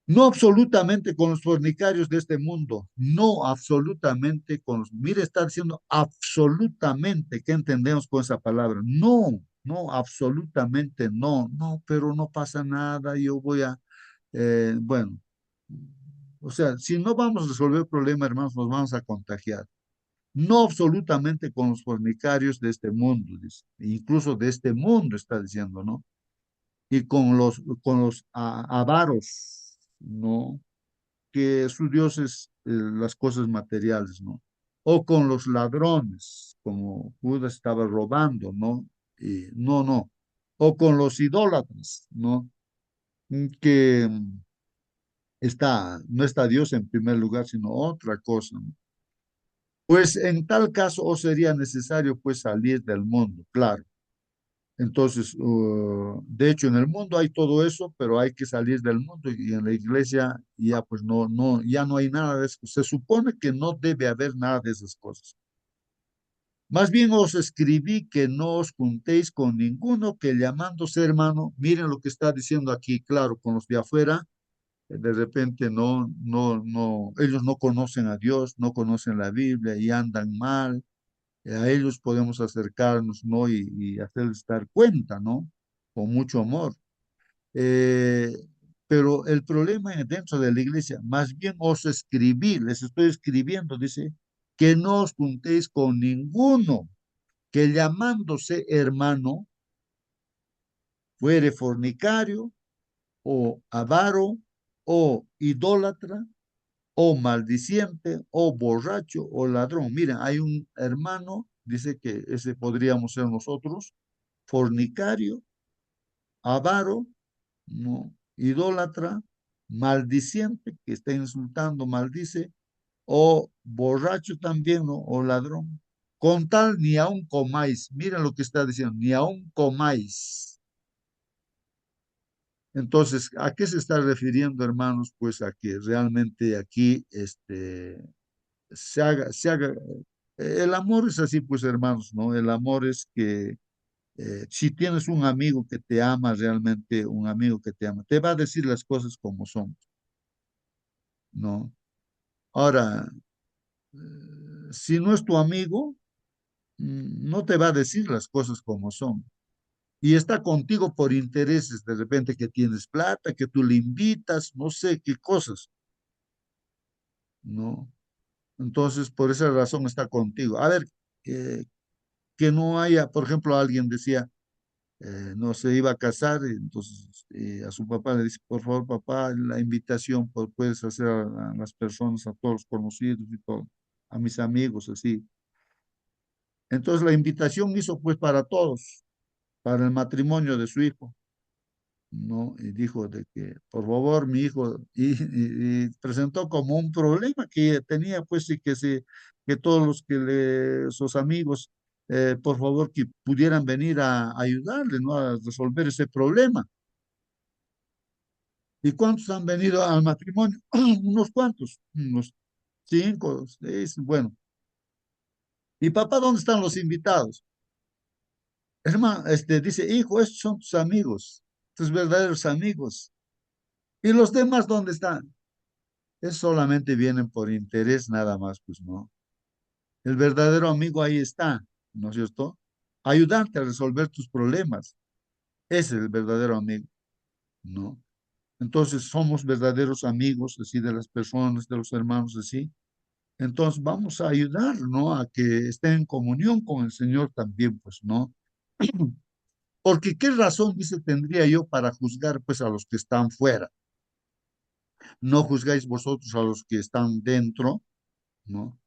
No absolutamente con los fornicarios de este mundo, no absolutamente con los, mire, está diciendo absolutamente, ¿qué entendemos con esa palabra? No, no, absolutamente no, no, pero no pasa nada, yo voy a, bueno, o sea, si no vamos a resolver el problema, hermanos, nos vamos a contagiar. No absolutamente con los fornicarios de este mundo, dice, incluso de este mundo está diciendo, ¿no? Y con los avaros, ¿no? Que su Dios es las cosas materiales, ¿no? O con los ladrones, como Judas estaba robando, ¿no? Y no, no. O con los idólatras, ¿no? Que no está Dios en primer lugar, sino otra cosa, ¿no? Pues en tal caso os sería necesario pues salir del mundo, claro. Entonces, de hecho, en el mundo hay todo eso, pero hay que salir del mundo y en la iglesia ya pues ya no hay nada de eso. Se supone que no debe haber nada de esas cosas. Más bien os escribí que no os juntéis con ninguno que llamándose hermano, miren lo que está diciendo aquí, claro, con los de afuera, de repente ellos no conocen a Dios, no conocen la Biblia y andan mal, a ellos podemos acercarnos, ¿no? Y hacerles dar cuenta, ¿no? Con mucho amor. Eh, pero el problema es dentro de la iglesia, más bien os escribí, les estoy escribiendo, dice, que no os juntéis con ninguno que llamándose hermano fuere fornicario o avaro o idólatra o maldiciente o borracho o ladrón. Miren, hay un hermano, dice que ese podríamos ser nosotros, fornicario, avaro, ¿no? Idólatra, maldiciente, que está insultando, maldice, o borracho también, ¿no? O ladrón. Con tal ni aun comáis. Miren lo que está diciendo, ni aun comáis. Entonces, ¿a qué se está refiriendo, hermanos? Pues a que realmente aquí se haga. El amor es así, pues, hermanos, ¿no? El amor es que si tienes un amigo que te ama realmente, un amigo que te ama, te va a decir las cosas como son, ¿no? Ahora, si no es tu amigo, no te va a decir las cosas como son. y está contigo por intereses, de repente que tienes plata, que tú le invitas, no sé qué cosas, ¿no? Entonces, por esa razón está contigo. A ver, eh, que no haya, por ejemplo, alguien decía, no se iba a casar, y entonces a su papá le dice, por favor, papá, la invitación puedes hacer a las personas, a todos los conocidos y todo, a mis amigos, así. Entonces la invitación hizo pues para todos, para el matrimonio de su hijo, ¿no? Y dijo de que, por favor, mi hijo, y presentó como un problema que tenía, pues, y que, que todos sus amigos, por favor, que pudieran venir a ayudarle, ¿no? A resolver ese problema. ¿Y cuántos han venido al matrimonio? Unos cuantos, unos 5, 6, bueno. ¿Y papá, dónde están los invitados? Hermano, dice, hijo, estos son tus amigos, tus verdaderos amigos. ¿Y los demás dónde están? Es solamente vienen por interés nada más, pues no. El verdadero amigo ahí está, ¿no es cierto? Ayudarte a resolver tus problemas. Ese es el verdadero amigo, ¿no? Entonces somos verdaderos amigos, así, de las personas, de los hermanos, así. Entonces vamos a ayudar, ¿no? A que estén en comunión con el Señor también, pues, ¿no? Porque qué razón, dice, tendría yo para juzgar, pues, a los que están fuera. No juzgáis vosotros a los que están dentro, ¿no?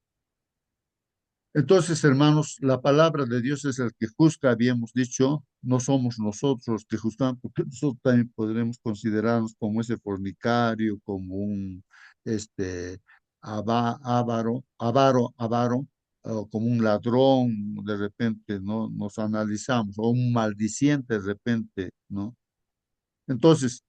Entonces, hermanos, la palabra de Dios es el que juzga, habíamos dicho, no somos nosotros los que juzgamos, porque nosotros también podremos considerarnos como ese fornicario, como un avaro, o como un ladrón, de repente, ¿no? Nos analizamos, o un maldiciente, de repente, ¿no? Entonces,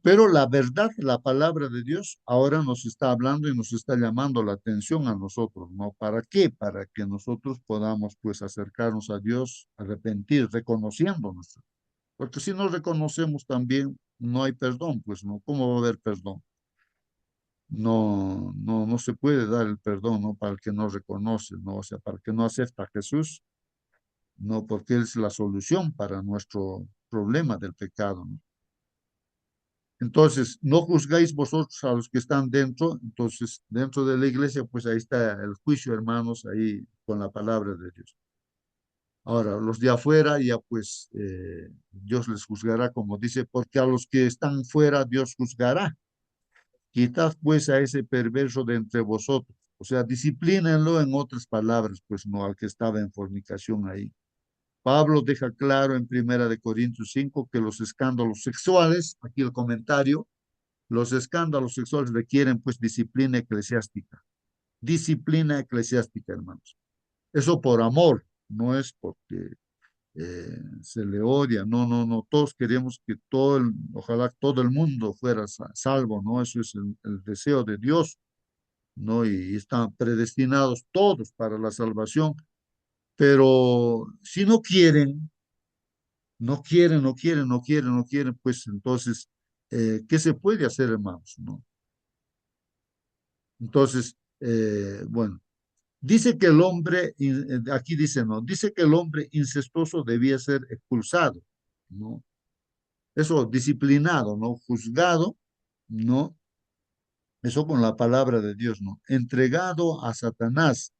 pero la verdad, la palabra de Dios, ahora nos está hablando y nos está llamando la atención a nosotros, ¿no? ¿Para qué? Para que nosotros podamos, pues, acercarnos a Dios, arrepentir, reconociéndonos. Porque si no reconocemos también, no hay perdón, pues, ¿no? ¿Cómo va a haber perdón? No, no, no se puede dar el perdón, ¿no? Para el que no reconoce, ¿no? O sea, para el que no acepta a Jesús, no, porque Él es la solución para nuestro problema del pecado, ¿no? Entonces, no juzgáis vosotros a los que están dentro. Entonces, dentro de la iglesia, pues ahí está el juicio, hermanos, ahí con la palabra de Dios. Ahora, los de afuera, ya pues Dios les juzgará, como dice, porque a los que están fuera, Dios juzgará. Quitad pues a ese perverso de entre vosotros. O sea, disciplínenlo, en otras palabras, pues no al que estaba en fornicación ahí. Pablo deja claro en Primera de Corintios 5 que los escándalos sexuales, aquí el comentario, los escándalos sexuales requieren pues disciplina eclesiástica, hermanos. Eso por amor, no es porque se le odia, no, no, no, todos queremos que ojalá todo el mundo fuera salvo, ¿no? Eso es el deseo de Dios, ¿no? Y están predestinados todos para la salvación, pero si no quieren, no quieren, pues entonces, ¿qué se puede hacer, hermanos? ¿No? Entonces, bueno, dice que el hombre, aquí dice, no, dice que el hombre incestuoso debía ser expulsado, ¿no? Eso, disciplinado, ¿no? Juzgado, ¿no? Eso con la palabra de Dios, ¿no? Entregado a Satanás,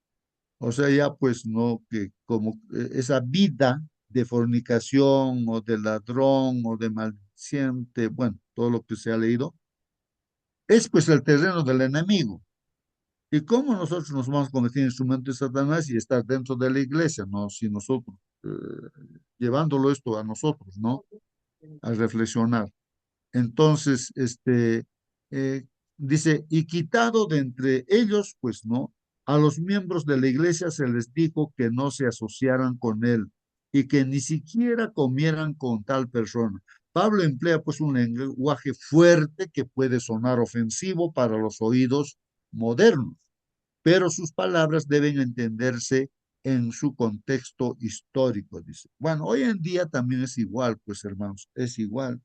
o sea, ya pues, ¿no? Que como esa vida de fornicación o de ladrón o de maldiciente, bueno, todo lo que se ha leído, es pues el terreno del enemigo. ¿Y cómo nosotros nos vamos a convertir en instrumentos de Satanás y estar dentro de la iglesia, ¿no? Si nosotros, llevándolo esto a nosotros, ¿no? A reflexionar. Entonces, eh, dice, y quitado de entre ellos, pues no, a los miembros de la iglesia se les dijo que no se asociaran con él y que ni siquiera comieran con tal persona. Pablo emplea pues un lenguaje fuerte que puede sonar ofensivo para los oídos modernos, pero sus palabras deben entenderse en su contexto histórico, dice. Bueno, hoy en día también es igual, pues hermanos, es igual.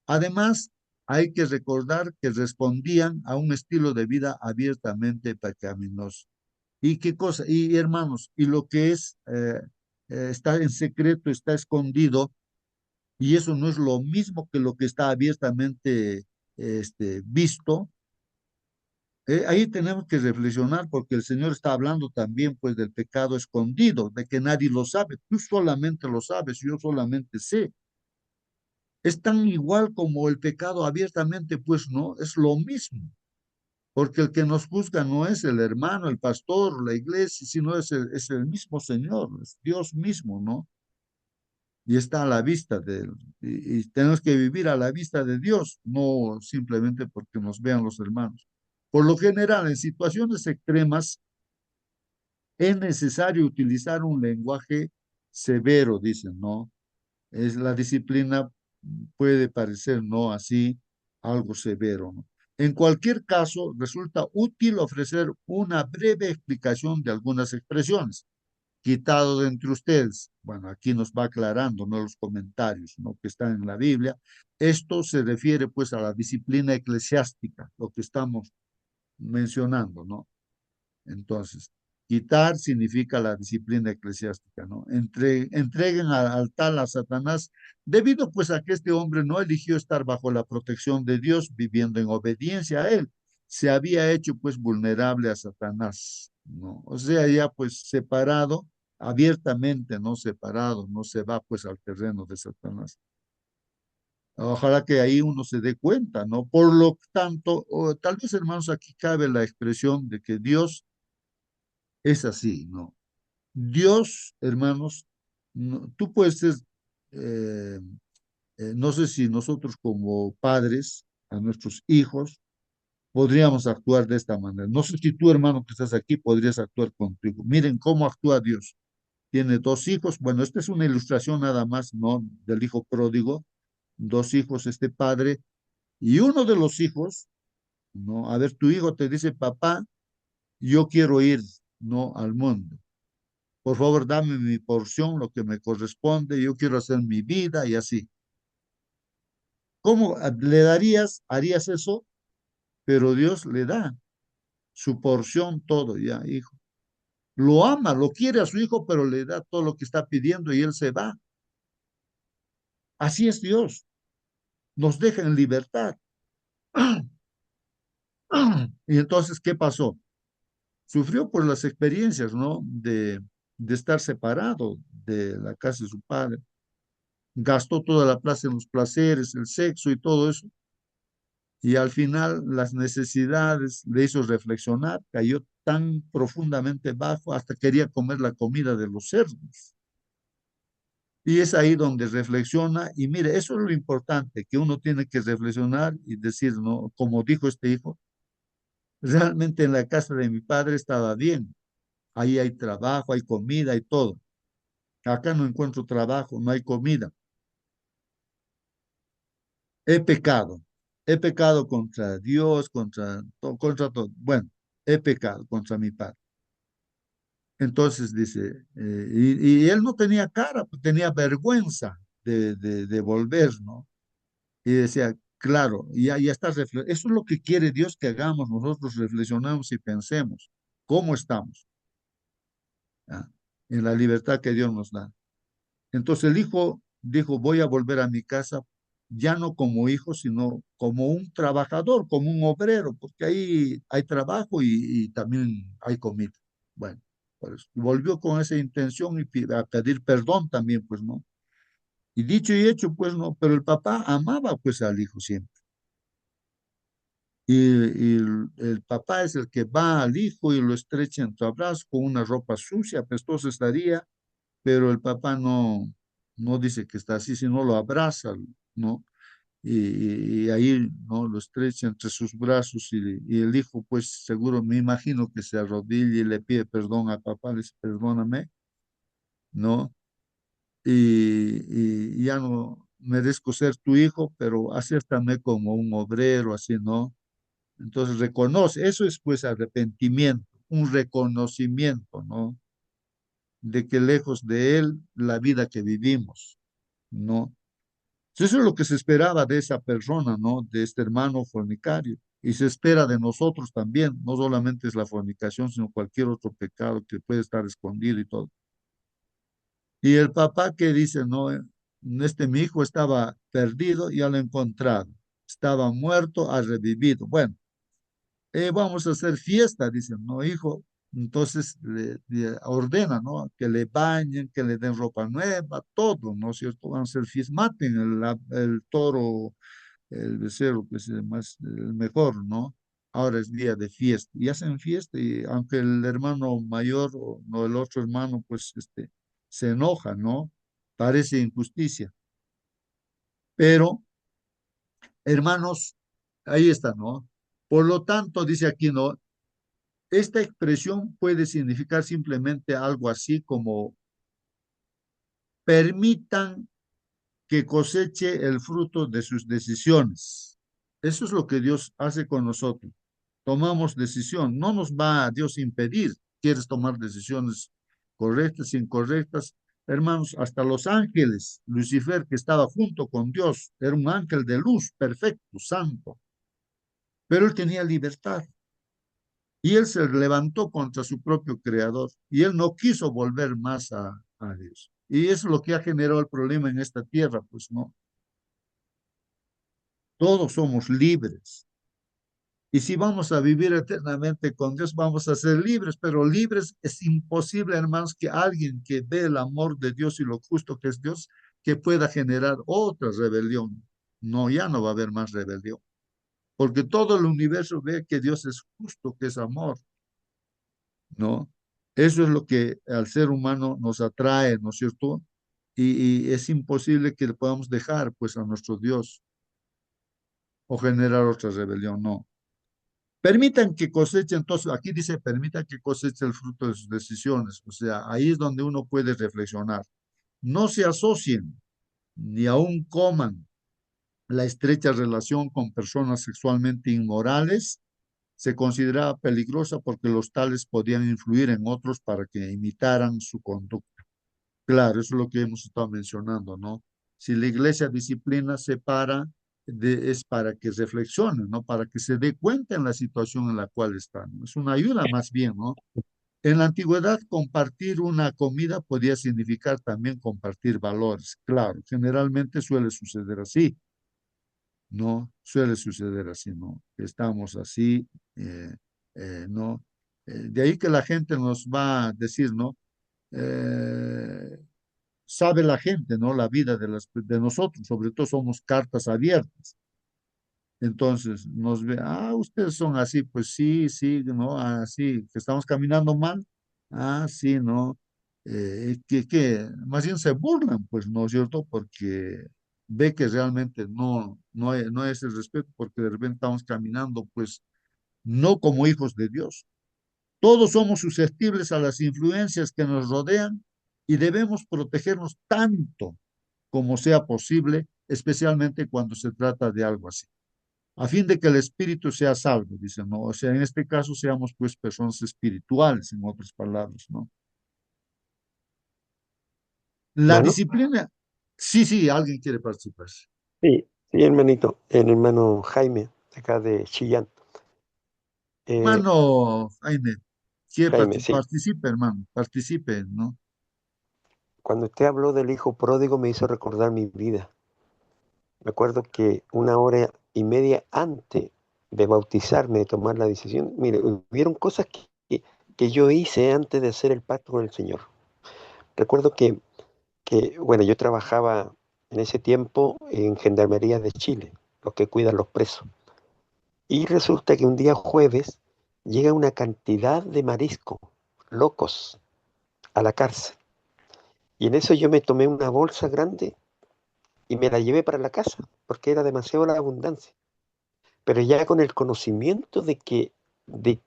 Además, hay que recordar que respondían a un estilo de vida abiertamente pecaminoso. ¿Y qué cosa? Y hermanos, y lo que es está en secreto, está escondido, y eso no es lo mismo que lo que está abiertamente visto. Ahí tenemos que reflexionar porque el Señor está hablando también pues del pecado escondido, de que nadie lo sabe. Tú solamente lo sabes, yo solamente sé. Es tan igual como el pecado abiertamente, pues no, es lo mismo. Porque el que nos juzga no es el hermano, el pastor, la iglesia, sino es el mismo Señor, es Dios mismo, ¿no? Y está a la vista de él. Y tenemos que vivir a la vista de Dios, no simplemente porque nos vean los hermanos. Por lo general, en situaciones extremas, es necesario utilizar un lenguaje severo, dicen, ¿no? Es la disciplina puede parecer, ¿no? Así, algo severo, ¿no? En cualquier caso, resulta útil ofrecer una breve explicación de algunas expresiones quitado de entre ustedes. Bueno, aquí nos va aclarando, ¿no? Los comentarios, ¿no? Que están en la Biblia. Esto se refiere, pues, a la disciplina eclesiástica, lo que estamos mencionando, ¿no? Entonces, quitar significa la disciplina eclesiástica, ¿no? Entreguen al tal a Satanás, debido pues a que este hombre no eligió estar bajo la protección de Dios, viviendo en obediencia a él. Se había hecho pues vulnerable a Satanás, ¿no? O sea, ya pues separado, abiertamente, no separado, no se va pues al terreno de Satanás. Ojalá que ahí uno se dé cuenta, ¿no? Por lo tanto, tal vez hermanos, aquí cabe la expresión de que Dios es así, ¿no? Dios, hermanos, tú puedes ser, eh, no sé si nosotros como padres, a nuestros hijos, podríamos actuar de esta manera. No sé si tú, hermano, que estás aquí, podrías actuar contigo. Miren cómo actúa Dios. Tiene dos hijos. Bueno, esta es una ilustración nada más, ¿no? Del hijo pródigo. Dos hijos, este padre. Y uno de los hijos, ¿no? A ver, tu hijo te dice, papá, yo quiero ir, ¿no? Al mundo. Por favor, dame mi porción, lo que me corresponde, yo quiero hacer mi vida y así. ¿Cómo le darías? Harías eso, pero Dios le da su porción, todo ya, hijo. Lo ama, lo quiere a su hijo, pero le da todo lo que está pidiendo y él se va. Así es Dios, nos deja en libertad. Y entonces, ¿qué pasó? Sufrió por las experiencias, ¿no? De estar separado de la casa de su padre. Gastó toda la plaza en los placeres, el sexo y todo eso. Y al final las necesidades le hizo reflexionar, cayó tan profundamente bajo hasta quería comer la comida de los cerdos. Y es ahí donde reflexiona y mire, eso es lo importante, que uno tiene que reflexionar y decir, no, como dijo este hijo, realmente en la casa de mi padre estaba bien, ahí hay trabajo, hay comida, hay todo. Acá no encuentro trabajo, no hay comida. He pecado contra Dios, contra todo. Bueno, he pecado contra mi padre. Entonces dice, y él no tenía cara, pues, tenía vergüenza de volver, ¿no? Y decía, claro, ya está, eso es lo que quiere Dios que hagamos, nosotros reflexionamos y pensemos, ¿cómo estamos? ¿Ah? En la libertad que Dios nos da. Entonces el hijo dijo, voy a volver a mi casa, ya no como hijo, sino como un trabajador, como un obrero, porque ahí hay trabajo y también hay comida. Bueno, pues volvió con esa intención y a pedir perdón también, pues no. Y dicho y hecho, pues no, pero el papá amaba pues al hijo siempre. Y el papá es el que va al hijo y lo estrecha en su abrazo con una ropa sucia, apestosa estaría, pero el papá no dice que está así, sino lo abraza, ¿no? Y ahí, ¿no? Lo estrecha entre sus brazos y el hijo, pues seguro, me imagino que se arrodilla y le pide perdón a papá, le dice, perdóname, ¿no? Y ya no merezco ser tu hijo, pero acéptame como un obrero, así, ¿no? Entonces reconoce, eso es pues arrepentimiento, un reconocimiento, ¿no? De que lejos de él la vida que vivimos, ¿no? Eso es lo que se esperaba de esa persona, ¿no? De este hermano fornicario. Y se espera de nosotros también, no solamente es la fornicación, sino cualquier otro pecado que puede estar escondido y todo. Y el papá que dice, no, mi hijo estaba perdido, ya lo he encontrado. Estaba muerto, ha revivido. Bueno, vamos a hacer fiesta, dicen, no, hijo. Entonces le ordena, ¿no? Que le bañen, que le den ropa nueva, todo, ¿no es cierto? Van a hacer fiesta, maten el toro, el becerro, que es el mejor, ¿no? Ahora es día de fiesta. Y hacen fiesta, y aunque el hermano mayor o no el otro hermano, pues se enoja, ¿no? Parece injusticia. Pero, hermanos, ahí está, ¿no? Por lo tanto, dice aquí, ¿no? Esta expresión puede significar simplemente algo así como permitan que coseche el fruto de sus decisiones. Eso es lo que Dios hace con nosotros. Tomamos decisión, no nos va a Dios impedir. ¿Quieres tomar decisiones correctas, incorrectas? Hermanos, hasta los ángeles, Lucifer, que estaba junto con Dios, era un ángel de luz, perfecto, santo, pero él tenía libertad. Y él se levantó contra su propio creador y él no quiso volver más a Dios. Y eso es lo que ha generado el problema en esta tierra, pues no. Todos somos libres. Y si vamos a vivir eternamente con Dios, vamos a ser libres, pero libres es imposible, hermanos, que alguien que ve el amor de Dios y lo justo que es Dios, que pueda generar otra rebelión. No, ya no va a haber más rebelión, porque todo el universo ve que Dios es justo, que es amor. ¿No? Eso es lo que al ser humano nos atrae, ¿no es cierto? Y es imposible que le podamos dejar, pues, a nuestro Dios o generar otra rebelión, no. Permitan que coseche, entonces, aquí dice, permitan que coseche el fruto de sus decisiones, o sea, ahí es donde uno puede reflexionar. No se asocien, ni aún coman la estrecha relación con personas sexualmente inmorales, se consideraba peligrosa porque los tales podían influir en otros para que imitaran su conducta. Claro, eso es lo que hemos estado mencionando, ¿no? Si la iglesia disciplina, separa, es para que reflexione, ¿no? Para que se dé cuenta en la situación en la cual están. Es una ayuda más bien, ¿no? En la antigüedad, compartir una comida podía significar también compartir valores. Claro, generalmente suele suceder así, ¿no? Suele suceder así, ¿no? Estamos así, ¿no? De ahí que la gente nos va a decir, ¿no? Eh, sabe la gente, ¿no? La vida de nosotros, sobre todo somos cartas abiertas. Entonces nos ve, ustedes son así, pues sí, sí, ¿no? Así, que estamos caminando mal. Sí, ¿no? Más bien se burlan, pues, ¿no es cierto? Porque ve que realmente no es el respeto, porque de repente estamos caminando, pues, no como hijos de Dios. Todos somos susceptibles a las influencias que nos rodean y debemos protegernos tanto como sea posible, especialmente cuando se trata de algo así, a fin de que el espíritu sea salvo, dicen, ¿no? O sea, en este caso seamos pues personas espirituales, en otras palabras, ¿no? La Hermano, disciplina, sí, sí, alguien quiere participar. sí, sí, hermanito, el hermano Jaime, de acá de Chillán. Hermano Jaime, quiere Jaime, sí, participe, hermano, participe, ¿no? cuando usted habló del hijo pródigo me hizo recordar mi vida. Me acuerdo que 1 hora y media antes de bautizarme, de tomar la decisión, mire, hubieron cosas que yo hice antes de hacer el pacto con el Señor. Recuerdo bueno, yo trabajaba en ese tiempo en Gendarmería de Chile, los que cuidan los presos. Y resulta que un día jueves llega una cantidad de mariscos locos a la cárcel. Y en eso yo me tomé una bolsa grande y me la llevé para la casa, porque era demasiado la abundancia. Pero ya con el conocimiento de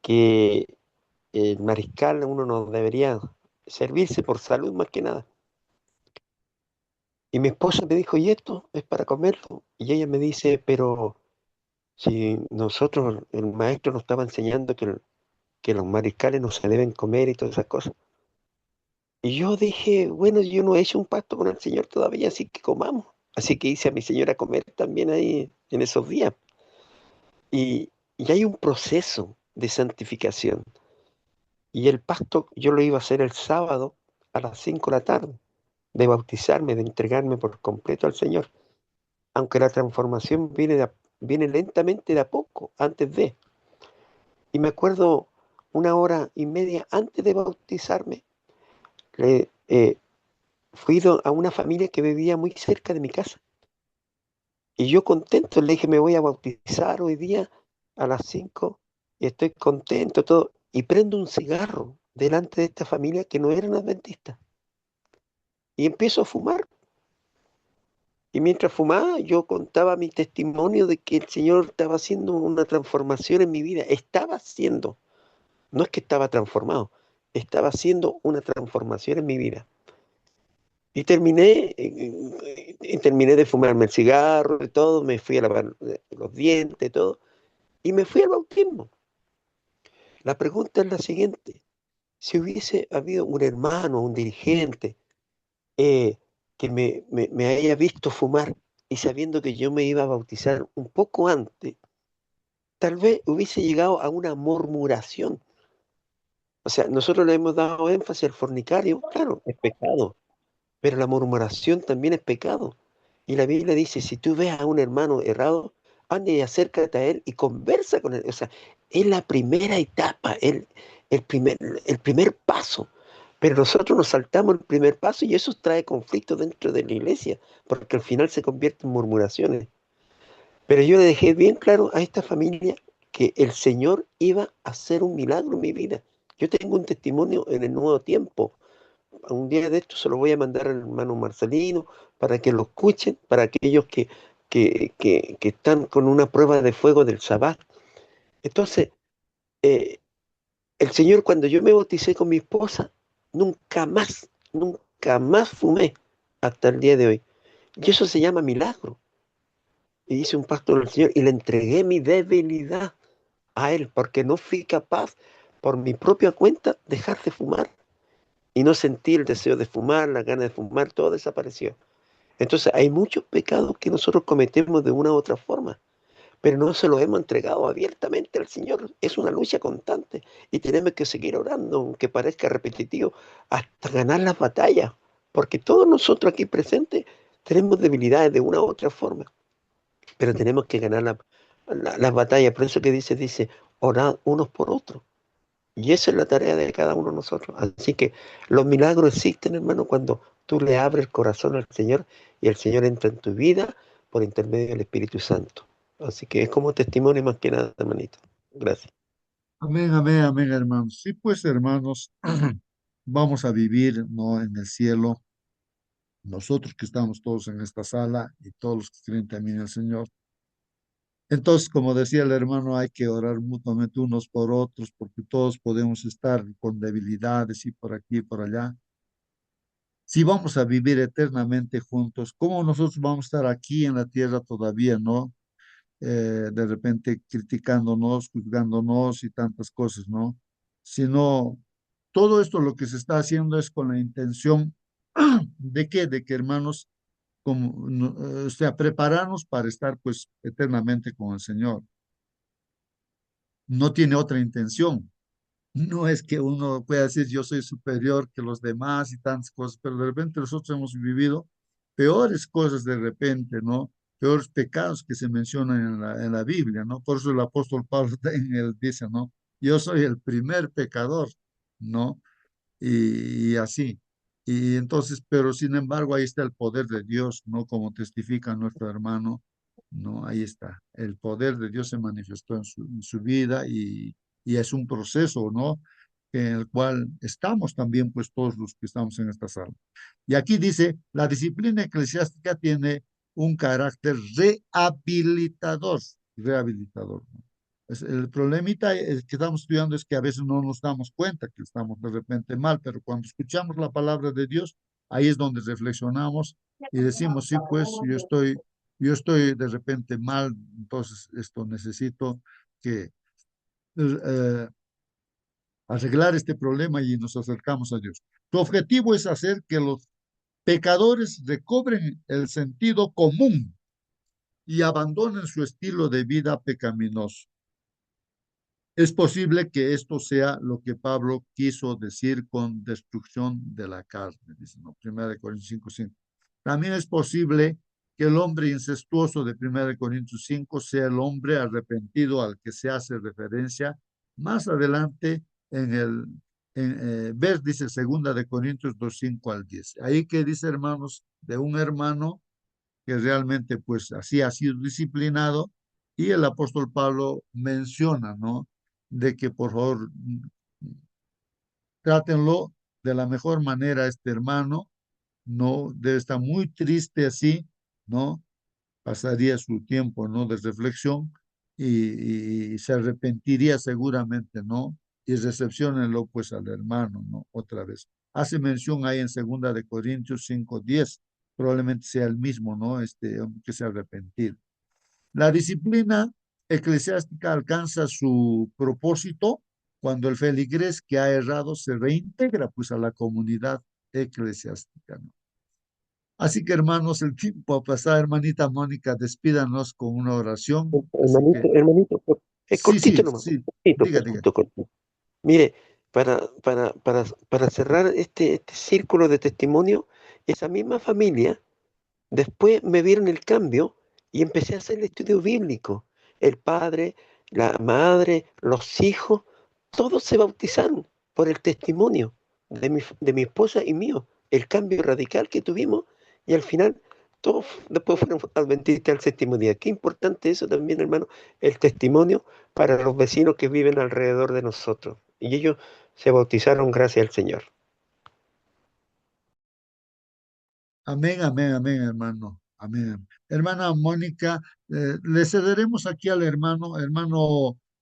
que el mariscal uno no debería servirse por salud más que nada. Y mi esposa me dijo, ¿y esto es para comerlo? Y ella me dice, pero si nosotros, el maestro nos estaba enseñando que los mariscales no se deben comer y todas esas cosas. Y yo dije, bueno, yo no he hecho un pacto con el Señor todavía, así que comamos. Así que hice a mi señora comer también ahí en esos días. Y hay un proceso de santificación. Y el pacto yo lo iba a hacer el sábado a las 5 de la tarde. de bautizarme, de entregarme por completo al Señor. Aunque la transformación viene lentamente de a poco, antes de. Y me acuerdo una hora y media antes de bautizarme, le, fui a una familia que vivía muy cerca de mi casa. Y yo contento, le dije, me voy a bautizar hoy día a las 5 y estoy contento, todo. Y prendo un cigarro delante de esta familia que no eran adventistas. Y empiezo a fumar. Y mientras fumaba, yo contaba mi testimonio de que el Señor estaba haciendo una transformación en mi vida. Estaba haciendo, no es que estaba transformado, estaba haciendo una transformación en mi vida. Y terminé de fumarme el cigarro y todo, me fui a lavar los dientes, todo, y me fui al bautismo. La pregunta es la siguiente: si hubiese habido un hermano, un dirigente, eh, que me haya visto fumar y sabiendo que yo me iba a bautizar un poco antes, tal vez hubiese llegado a una murmuración. O sea, nosotros le hemos dado énfasis al fornicario, claro, es pecado, pero la murmuración también es pecado. Y la Biblia dice, si tú ves a un hermano errado, anda y acércate a él y conversa con él. O sea, es la primera etapa, el primer, el primer paso. Pero nosotros nos saltamos el primer paso y eso trae conflicto dentro de la iglesia, porque al final se convierte en murmuraciones. Pero yo le dejé bien claro a esta familia que el Señor iba a hacer un milagro en mi vida. Yo tengo un testimonio en el Nuevo Tiempo. Un día de esto se lo voy a mandar al hermano Marcelino para que lo escuchen, para aquellos que están con una prueba de fuego del Sabbat. Entonces, eh, el Señor, cuando yo me bauticé con mi esposa, nunca más fumé hasta el día de hoy. Y eso se llama milagro. Y hice un pacto con el Señor y le entregué mi debilidad a Él, porque no fui capaz por mi propia cuenta dejar de fumar. Y no sentí el deseo de fumar, la gana de fumar, todo desapareció. Entonces hay muchos pecados que nosotros cometemos de una u otra forma, pero no se los hemos entregado abiertamente al Señor. Es una lucha constante y tenemos que seguir orando, aunque parezca repetitivo, hasta ganar las batallas, porque todos nosotros aquí presentes tenemos debilidades de una u otra forma, pero tenemos que ganar las batallas. Por eso que dice, orad unos por otros. Y esa es la tarea de cada uno de nosotros. Así que los milagros existen, hermano, cuando tú le abres el corazón al Señor y el Señor entra en tu vida por intermedio del Espíritu Santo. Así que es como testimonio más que nada, hermanito. Gracias. Amén, amén, amén, hermanos. Sí, pues, hermanos, vamos a vivir, ¿no? En el cielo. Nosotros que estamos todos en esta sala y todos los que creen también en el Señor. Entonces, como decía el hermano, hay que orar mutuamente unos por otros, porque todos podemos estar con debilidades y por aquí y por allá. Si vamos a vivir eternamente juntos, ¿cómo nosotros vamos a estar aquí en la tierra todavía, no? De repente criticándonos, juzgándonos y tantas cosas, ¿no? Sino todo esto lo que se está haciendo es con la intención de qué, de que hermanos, como, o sea, prepararnos para estar pues eternamente con el Señor. No tiene otra intención. No es que uno pueda decir yo soy superior que los demás y tantas cosas, pero de repente nosotros hemos vivido peores cosas de repente, ¿no? Peores pecados que se mencionan en la Biblia, ¿no? Por eso el apóstol Pablo en él dice, ¿no? Yo soy el primer pecador, ¿no? Y así. Y entonces, pero sin embargo, ahí está el poder de Dios, ¿no? Como testifica nuestro hermano, ¿no? Ahí está. El poder de Dios se manifestó en su vida y es un proceso, ¿no? En el cual estamos también, pues todos los que estamos en esta sala. Y aquí dice, la disciplina eclesiástica tiene un carácter rehabilitador, rehabilitador, ¿no? El problemita que estamos estudiando es que a veces no nos damos cuenta que estamos de repente mal, pero cuando escuchamos la palabra de Dios, ahí es donde reflexionamos y decimos, sí, pues yo estoy de repente mal, entonces esto necesito que eh, arreglar este problema y nos acercamos a Dios. Tu objetivo es hacer que los pecadores recobren el sentido común y abandonen su estilo de vida pecaminoso. Es posible que esto sea lo que Pablo quiso decir con destrucción de la carne, dice, ¿no? 1 Corintios 5:5. También es posible que el hombre incestuoso de 1 Corintios 5 sea el hombre arrepentido al que se hace referencia más adelante en el ver, dice 2 Corintios 2:5 al 10. Ahí que dice, hermanos, de un hermano que realmente pues así ha sido disciplinado, y el apóstol Pablo menciona, ¿no? De que por favor trátenlo de la mejor manera a este hermano, no debe estar muy triste así, ¿no? Pasaría su tiempo, ¿no? De reflexión, y se arrepentiría seguramente, ¿no? Y recepciónenlo pues al hermano, ¿no? Otra vez. Hace mención ahí en 2 Corintios 5:10, probablemente sea el mismo, ¿no? Este hombre que se ha arrepentido. La disciplina eclesiástica alcanza su propósito cuando el feligrés que ha errado se reintegra pues a la comunidad eclesiástica, ¿no? Así que, hermanos, el tiempo ha pasado. Hermanita Mónica, despídanos con una oración. Así Hermanito, que, hermanito, es sí, cortito sí, nomás, sí, diga, diga. cortito, cortito. Mire, para cerrar este círculo de testimonio, esa misma familia, después me vieron el cambio y empecé a hacer el estudio bíblico. El padre, la madre, los hijos, todos se bautizaron por el testimonio de mi esposa y mío. El cambio radical que tuvimos, y al final todos después fueron adventistas al séptimo día. Qué importante eso también, hermano, el testimonio para los vecinos que viven alrededor de nosotros. Y ellos se bautizaron gracias al Señor. Amén, amén, amén, hermano. Amén. Hermana Mónica, le cederemos aquí al hermano,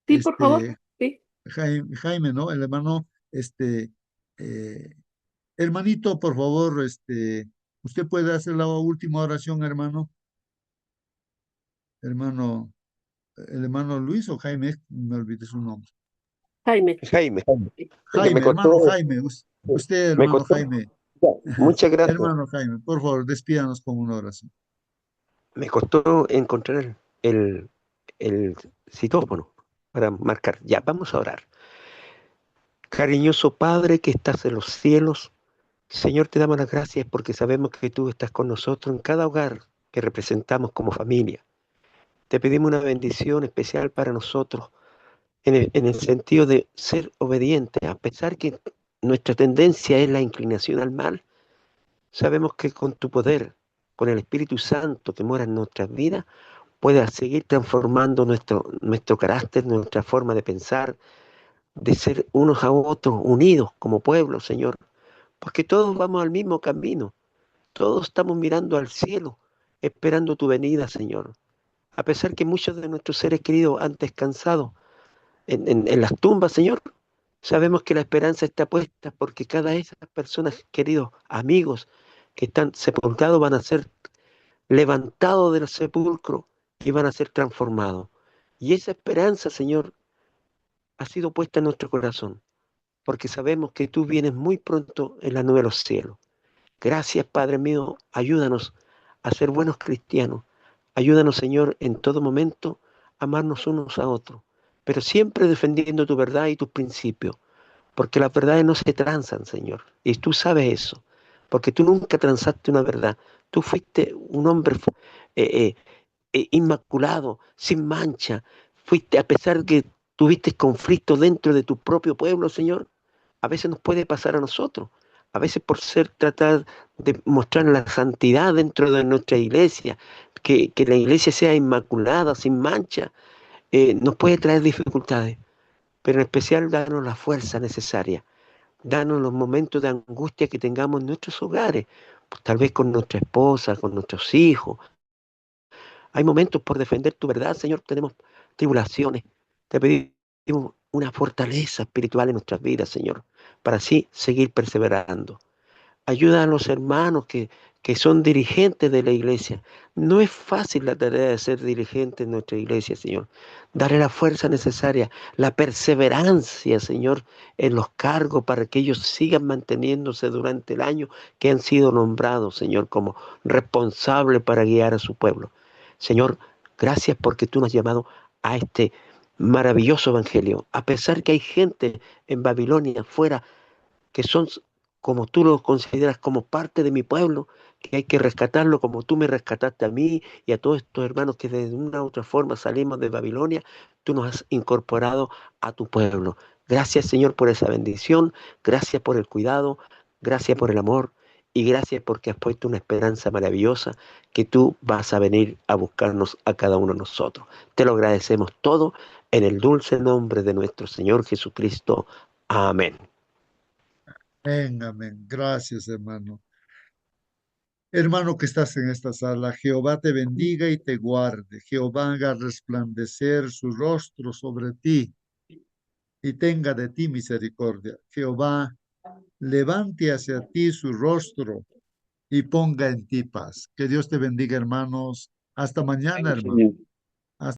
Sí, por favor. este, Sí. Jaime, ¿no? El hermano, eh, hermanito, por favor, usted puede hacer la última oración, hermano. Hermano, el hermano Luis o Jaime, me olvidé su nombre. Jaime. Jaime, Sí. es que Jaime, hermano Jaime, usted, me hermano costó, Jaime, ya, muchas gracias. hermano Jaime, por favor, despídanos con una oración. Me costó encontrar el citófono para marcar. Ya, vamos a orar. Cariñoso Padre que estás en los cielos, Señor, te damos las gracias porque sabemos que tú estás con nosotros en cada hogar que representamos como familia. Te pedimos una bendición especial para nosotros en el sentido de ser obedientes, a pesar que nuestra tendencia es la inclinación al mal. Sabemos que con tu poder, con el Espíritu Santo que mora en nuestras vidas, puedas seguir transformando nuestro carácter, nuestra forma de pensar, de ser unos a otros unidos como pueblo, Señor, porque todos vamos al mismo camino, todos estamos mirando al cielo, esperando tu venida, Señor. A pesar que muchos de nuestros seres queridos han descansado en las tumbas, Señor, sabemos que la esperanza está puesta porque cada de esas personas, queridos amigos, que están sepultados van a ser levantados del sepulcro y van a ser transformados. Y esa esperanza, Señor, ha sido puesta en nuestro corazón, porque sabemos que tú vienes muy pronto en la nube de los cielos. Gracias, Padre mío, ayúdanos a ser buenos cristianos. Ayúdanos, Señor, en todo momento a amarnos unos a otros, pero siempre defendiendo tu verdad y tus principios, porque las verdades no se transan, Señor, y tú sabes eso, porque tú nunca transaste una verdad. Tú fuiste un hombre eh, inmaculado, sin mancha. Fuiste, a pesar que tuviste conflictos dentro de tu propio pueblo, Señor, a veces nos puede pasar a nosotros. A veces por tratar de mostrar la santidad dentro de nuestra iglesia, que la iglesia sea inmaculada, sin mancha, nos puede traer dificultades. Pero en especial danos la fuerza necesaria. Danos los momentos de angustia que tengamos en nuestros hogares, pues, tal vez con nuestra esposa, con nuestros hijos. Hay momentos por defender tu verdad, Señor, tenemos tribulaciones. Te pedimos una fortaleza espiritual en nuestras vidas, Señor, para así seguir perseverando. Ayuda a los hermanos que son dirigentes de la iglesia. No es fácil la tarea de ser dirigente en nuestra iglesia, Señor. Darle la fuerza necesaria, la perseverancia, Señor, en los cargos para que ellos sigan manteniéndose durante el año que han sido nombrados, Señor, como responsables para guiar a su pueblo. Señor, gracias porque tú nos has llamado a este maravilloso evangelio. A pesar que hay gente en Babilonia afuera que son, como tú los consideras, como parte de mi pueblo, que hay que rescatarlo como tú me rescataste a mí y a todos estos hermanos que de una u otra forma salimos de Babilonia, tú nos has incorporado a tu pueblo. Gracias, Señor, por esa bendición, gracias por el cuidado, gracias por el amor y gracias porque has puesto una esperanza maravillosa que tú vas a venir a buscarnos a cada uno de nosotros. Te lo agradecemos todo en el dulce nombre de nuestro Señor Jesucristo. Amén. Amén, amén. Gracias, hermano. Hermano que estás en esta sala, Jehová te bendiga y te guarde. Jehová haga resplandecer su rostro sobre ti y tenga de ti misericordia. Jehová levante hacia ti su rostro y ponga en ti paz. Que Dios te bendiga, hermanos. Hasta mañana, hermano.